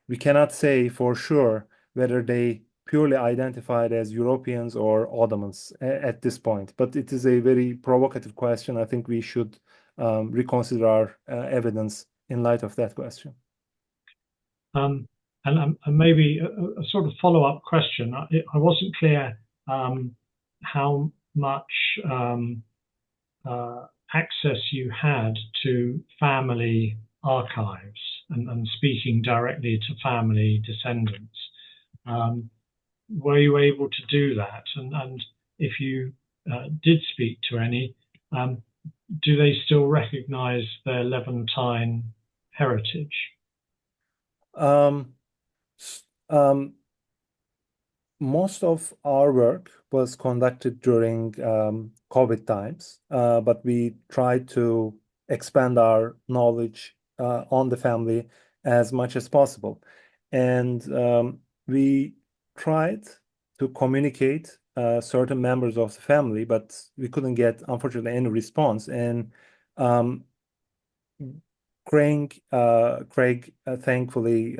We cannot say for sure whether they purely identified as Europeans or Ottomans at this point. But it is a very provocative question. I think we should reconsider our evidence in light of that question. And maybe a sort of follow-up question. I wasn't clear how much access you had to family archives and speaking directly to family descendants. Were you able to do that? And if you did speak to any, do they still recognize their Levantine heritage? Most of our work was conducted during COVID times, but we tried to expand our knowledge on the family as much as possible. And we tried to communicate certain members of the family, but we couldn't get, unfortunately, any response. And Craig thankfully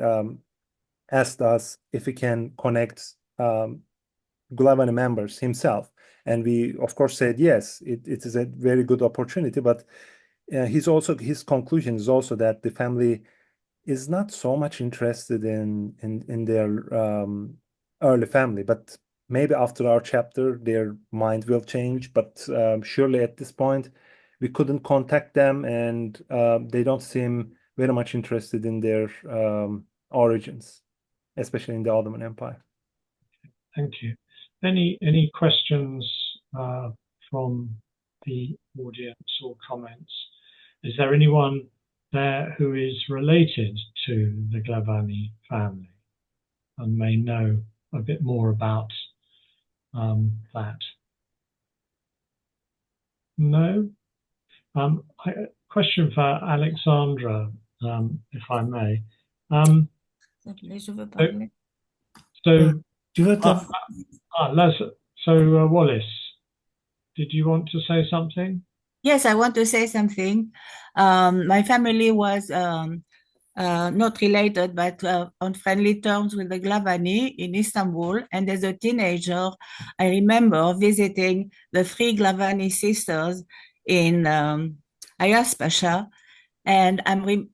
asked us if we can connect Glavany members himself. And we, of course, said yes, it is a very good opportunity. But his conclusion is also that the family is not so much interested in their early family. But maybe after our chapter, their mind will change. But surely at this point, we couldn't contact them, and they don't seem very much interested in their origins, especially in the Ottoman Empire. Thank you. Any questions from the audience or comments? Is there anyone there who is related to the Glavany family and may know a bit more about that? No? Question for Alexandra, if I may. So Wallace, did you want to say something? Yes, I want to say something. My family was not related, but on friendly terms with the Glavany in Istanbul. And as a teenager, I remember visiting the three Glavany sisters in Ayaspasha. And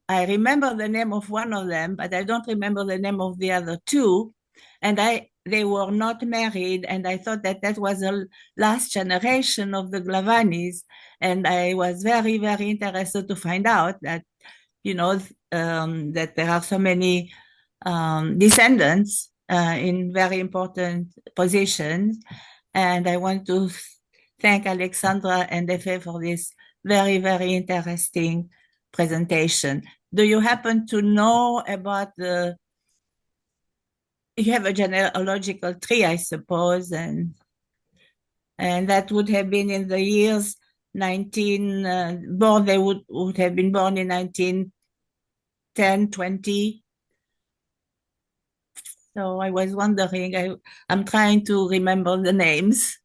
I remember the name of one of them, but I don't remember the name of the other two. And they were not married, and I thought that that was the last generation of the Glavany's. And I was very, very interested to find out that, that there are so many descendants in very important positions. And I want to thank Alexandra and Efe for this very, very interesting presentation. Do you happen to know about you have a genealogical tree, I suppose, and that would have been in the years 19, they would have been born in 1910, 20. So I was wondering, I'm trying to remember the names.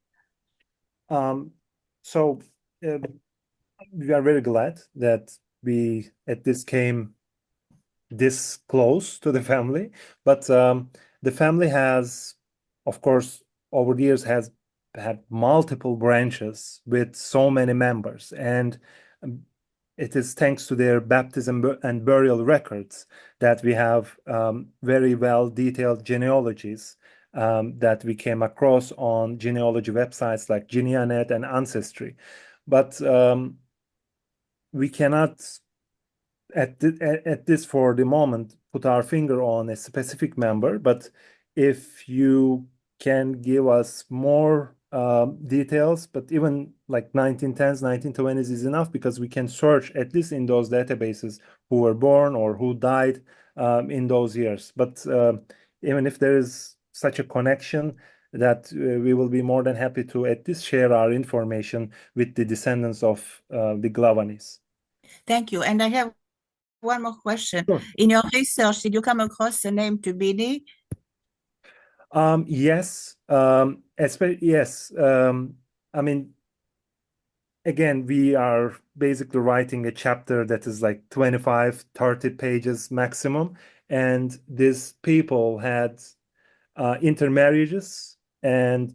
So we are very glad that we at this came this close to the family, but the family has, of course, over the years has had multiple branches with so many members, and it is thanks to their baptism and burial records that we have very well detailed genealogies that we came across on genealogy websites like Geneanet and Ancestry. But we cannot, at this for the moment, put our finger on a specific member. But if you can give us more details, but even like 1910s, 1920s is enough, because we can search at least in those databases who were born or who died in those years. But even if there is such a connection, that we will be more than happy to at least share our information with the descendants of the Glavany's. Thank you. And I have one more question. Sure. In your research, did you come across the name Tubini? Yes. Yes. I mean, again, we are basically writing a chapter that is like 25, 30 pages maximum. And these people had intermarriages and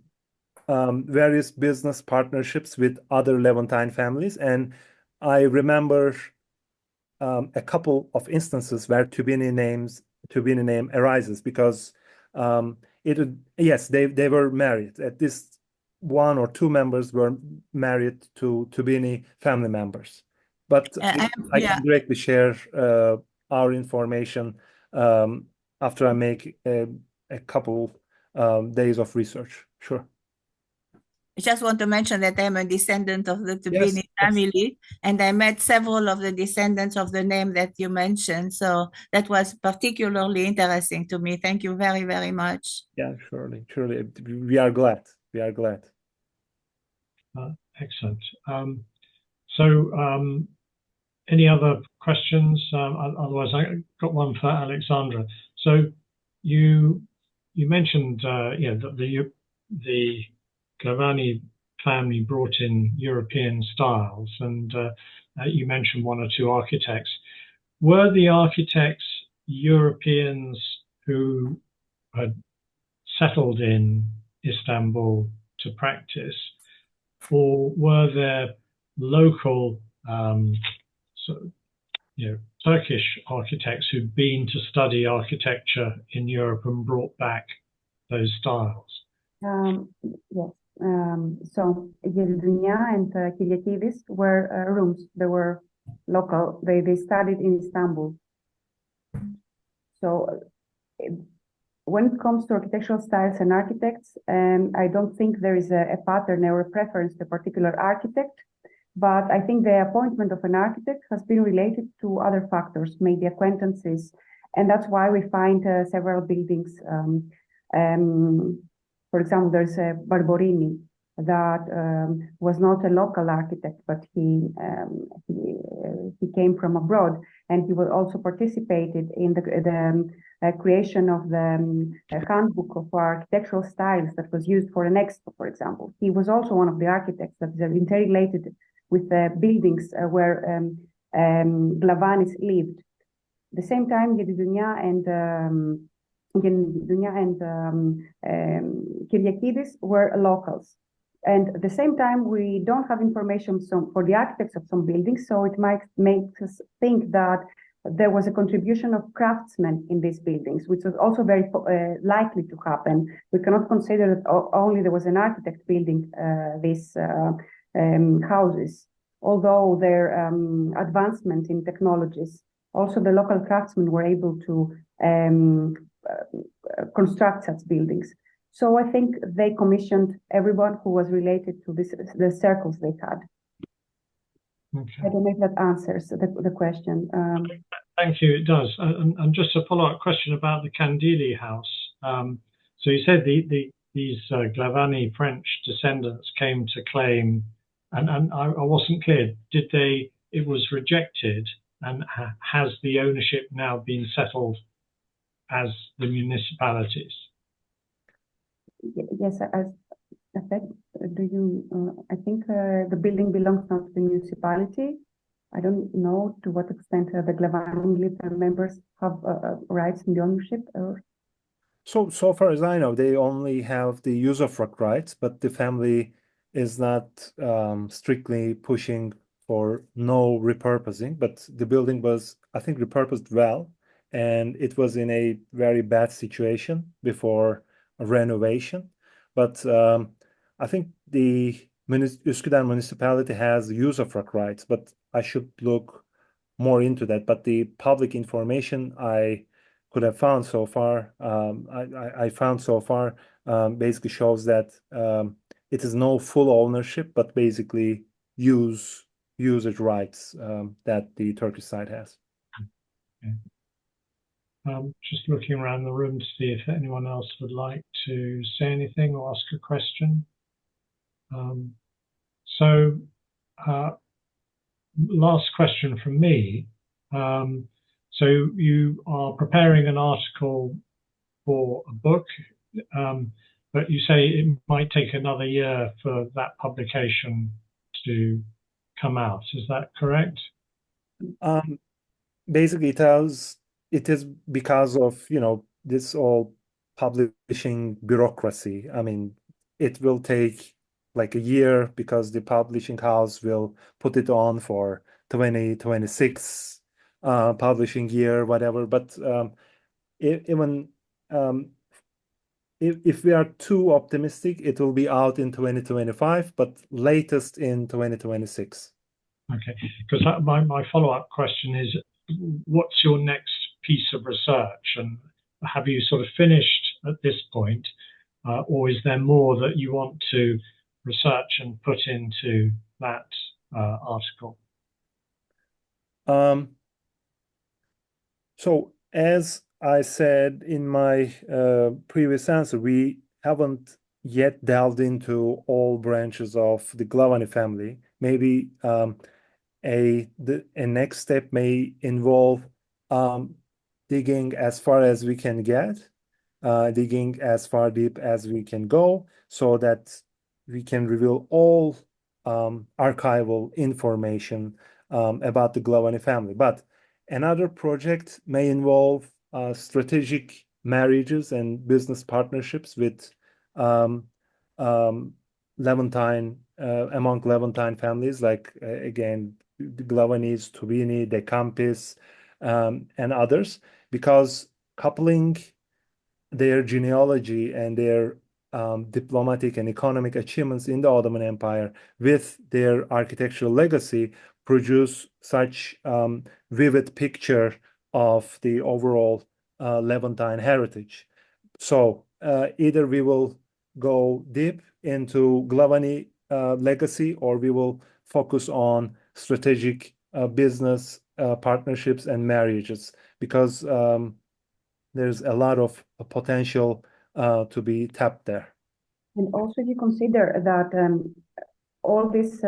various business partnerships with other Levantine families. And I remember a couple of instances where Tubini name arises, because yes, they were married. At least one or two members were married to Tubini family members. But I can directly share our information after I make a couple days of research. Sure. I just want to mention that I'm a descendant of the Tubini family, and I met several of the descendants of the name that you mentioned. So that was particularly interesting to me. Thank you very, very much. Yeah, surely. We are glad. We are glad. Excellent. Any other questions? Otherwise, I got one for Alexandra. So you mentioned that the Glavany family brought in European styles, and you mentioned one or two architects. Were the architects Europeans who had settled in Istanbul to practice, or were there local Turkish architects who'd been to study architecture in Europe and brought back those styles? Yes. So Yerdunya and Kiryatidis were rooms. They were local. They studied in Istanbul. So when it comes to architectural styles and architects, I don't think there is a pattern or a preference to a particular architect, but I think the appointment of an architect has been related to other factors, maybe acquaintances, and that's why we find several buildings. For example, there's a Barberini that was not a local architect, but he came from abroad, and he was also participated in the creation of the handbook of architectural styles that was used for an expo, for example. He was also one of the architects that interrelated with the buildings where Glavanis lived. At the same time, Gedidunia and Kyriakidis were locals. And at the same time, we don't have information for the architects of some buildings, so it might make us think that there was a contribution of craftsmen in these buildings, which was also very likely to happen. We cannot consider that only there was an architect building these houses, although their advancement in technologies, also the local craftsmen were able to construct such buildings. So I think they commissioned everyone who was related to the circles they had. Okay. I don't know if that answers the question. Thank you, it does. And just a follow-up question about the Kandili house. So you said these Glavany French descendants came to claim, and I wasn't clear, it was rejected, and has the ownership now been settled as the municipalities? Yes, as I said, I think the building belongs now to the municipality. I don't know to what extent the Glavany members have rights in the ownership. So far as I know, they only have the usufruct rights, but the family is not strictly pushing for no repurposing. But the building was, I think, repurposed well, and it was in a very bad situation before a renovation. But I think the Üsküdar municipality has usufruct rights, but I should look more into that. But the public information I could have found so far, I found so far, basically shows that it is no full ownership, but basically usage rights that the Turkish side has. Okay. Just looking around the room to see if anyone else would like to say anything or ask a question. Last question from me. So you are preparing an article for a book, but you say it might take another year for that publication to come out. Is that correct? Basically, it is because of, this all publishing bureaucracy. I mean, it will take like a year because the publishing house will put it on for 2026 publishing year, whatever. But even if we are too optimistic, it will be out in 2025, but latest in 2026. Okay, because my follow-up question is, what's your next piece of research, and have you sort of finished at this point, or is there more that you want to research and put into that article? So as I said in my previous answer, we haven't yet delved into all branches of the Glavany family. Maybe a next step may involve digging as far as we can get, digging as far deep as we can go, so that we can reveal all archival information about the Glavany family. But another project may involve strategic marriages and business partnerships with Levantine, among Levantine families, like again, the Glavanys, Tubini, De Campis, and others, because coupling their genealogy and their diplomatic and economic achievements in the Ottoman Empire with their architectural legacy produce such vivid picture of the overall Levantine heritage. So either we will go deep into Glavany legacy, or we will focus on strategic business partnerships and marriages, because there's a lot of potential to be tapped there. And also, you consider that all this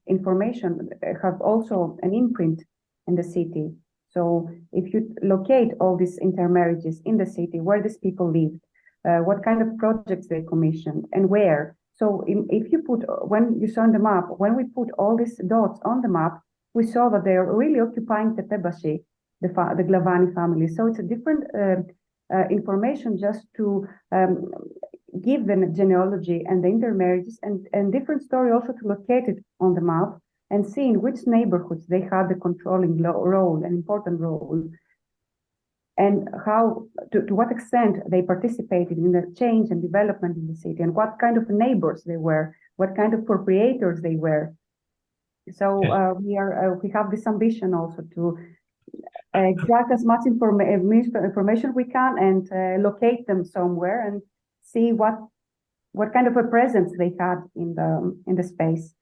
information have also an imprint in the city. So if you locate all these intermarriages in the city, where these people lived, what kind of projects they commissioned, and where. So if you put, when you saw on the map, when we put all these dots on the map, we saw that they are really occupying Tepebashi, the Glavany family. So it's a different information just to give the genealogy and the intermarriages and different story also to locate it on the map and see in which neighborhoods they had the controlling role, an important role, and how, to what extent they participated in the change and development in the city, and what kind of neighbors they were, what kind of proprietors they were. So we have this ambition also to extract as much information we can and locate them somewhere and see what kind of a presence they had in the space.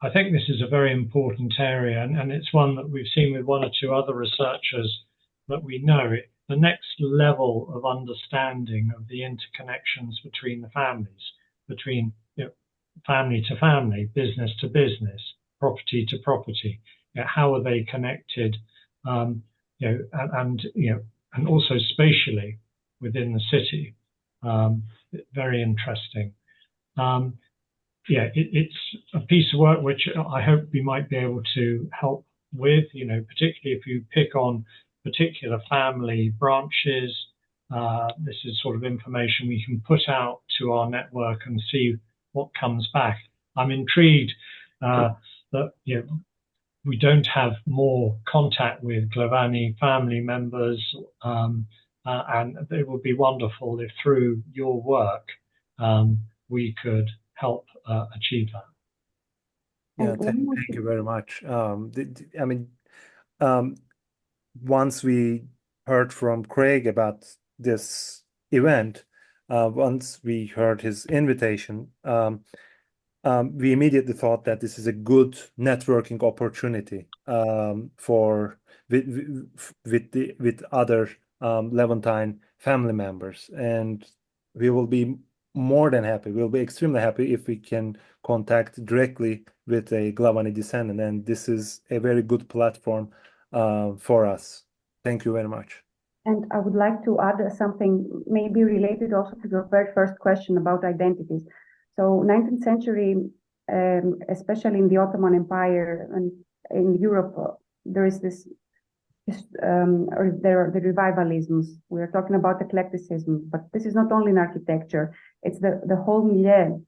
I think this is a very important area, and it's one that we've seen with one or two other researchers that we know. The next level of understanding of the interconnections between the families, between family to family, business to business, property to property. How are they connected? And also spatially within the city. Very interesting. It's a piece of work which I hope we might be able to help with, particularly if you pick on particular family branches. This is sort of information we can put out to our network and see what comes back. I'm intrigued that we don't have more contact with Glavany family members, and it would be wonderful if through your work we could help achieve that. Yeah, thank you very much. Once we heard from Craig about this event, once we heard his invitation, we immediately thought that this is a good networking opportunity with other Levantine family members, and we will be more than happy. We'll be extremely happy if we can contact directly with a Glavany descendant, and this is a very good platform for us. Thank you very much. And I would like to add something maybe related also to your very first question about identities. So 19th century, especially in the Ottoman Empire and in Europe, there is this, there are the revivalisms. We are talking about eclecticism, but this is not only in architecture, it's the whole milieu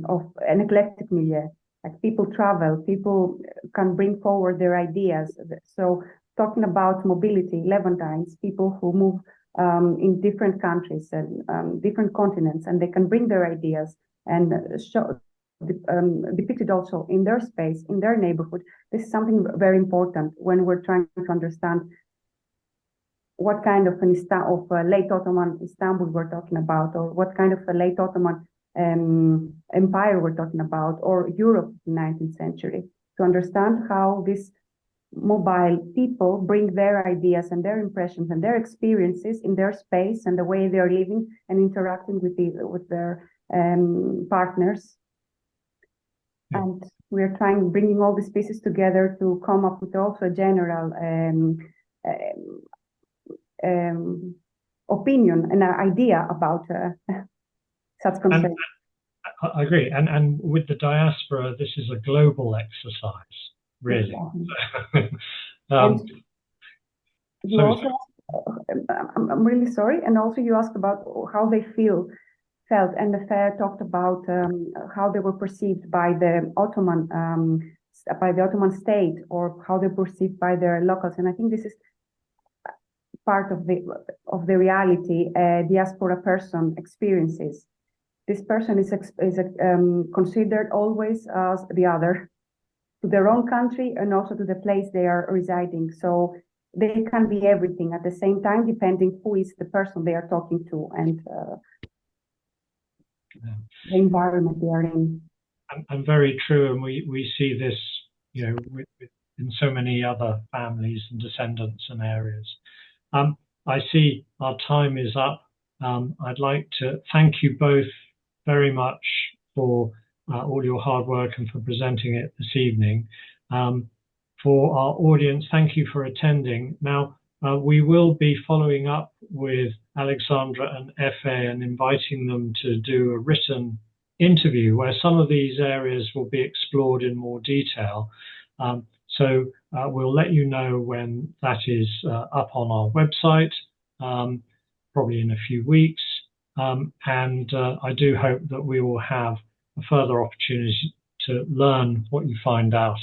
of an eclectic milieu. Like people travel, people can bring forward their ideas. So talking about mobility, Levantines, people who move in different countries and different continents, and they can bring their ideas and show, depicted also in their space, in their neighborhood. This is something very important when we're trying to understand what kind of late Ottoman Istanbul we're talking about, or what kind of a late Ottoman empire we're talking about, or Europe in the 19th century, to understand how these mobile people bring their ideas and their impressions and their experiences in their space and the way they are living and interacting with their partners. Yeah. And we're bringing all these pieces together to come up with also a general opinion and an idea about such concerns. I agree. And with the diaspora, this is a global exercise, really. Exactly. You also, I'm really sorry. And also you asked about how they felt, and the fair talked about how they were perceived by the Ottoman state, or how they were perceived by their locals. And I think this is part of the reality diaspora person experiences. This person is considered always as the other, to their own country and also to the place they are residing. So they can be everything at the same time, depending who is the person they are talking to and the environment they are in. And very true, and we see this, in so many other families and descendants and areas. I see our time is up. I'd like to thank you both very much for all your hard work and for presenting it this evening. for our audience, thank you for attending. Now, we will be following up with Alexandra and FA and inviting them to do a written interview where some of these areas will be explored in more detail. So we'll let you know when that is up on our website, probably in a few weeks. And I do hope that we will have a further opportunity to learn what you find out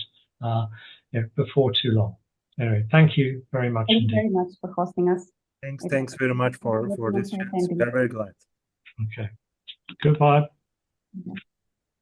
before too long. Anyway, thank you very much Thank you indeed. very much for hosting us. Thanks very much for this chance. We're very glad. Okay. Goodbye. Okay.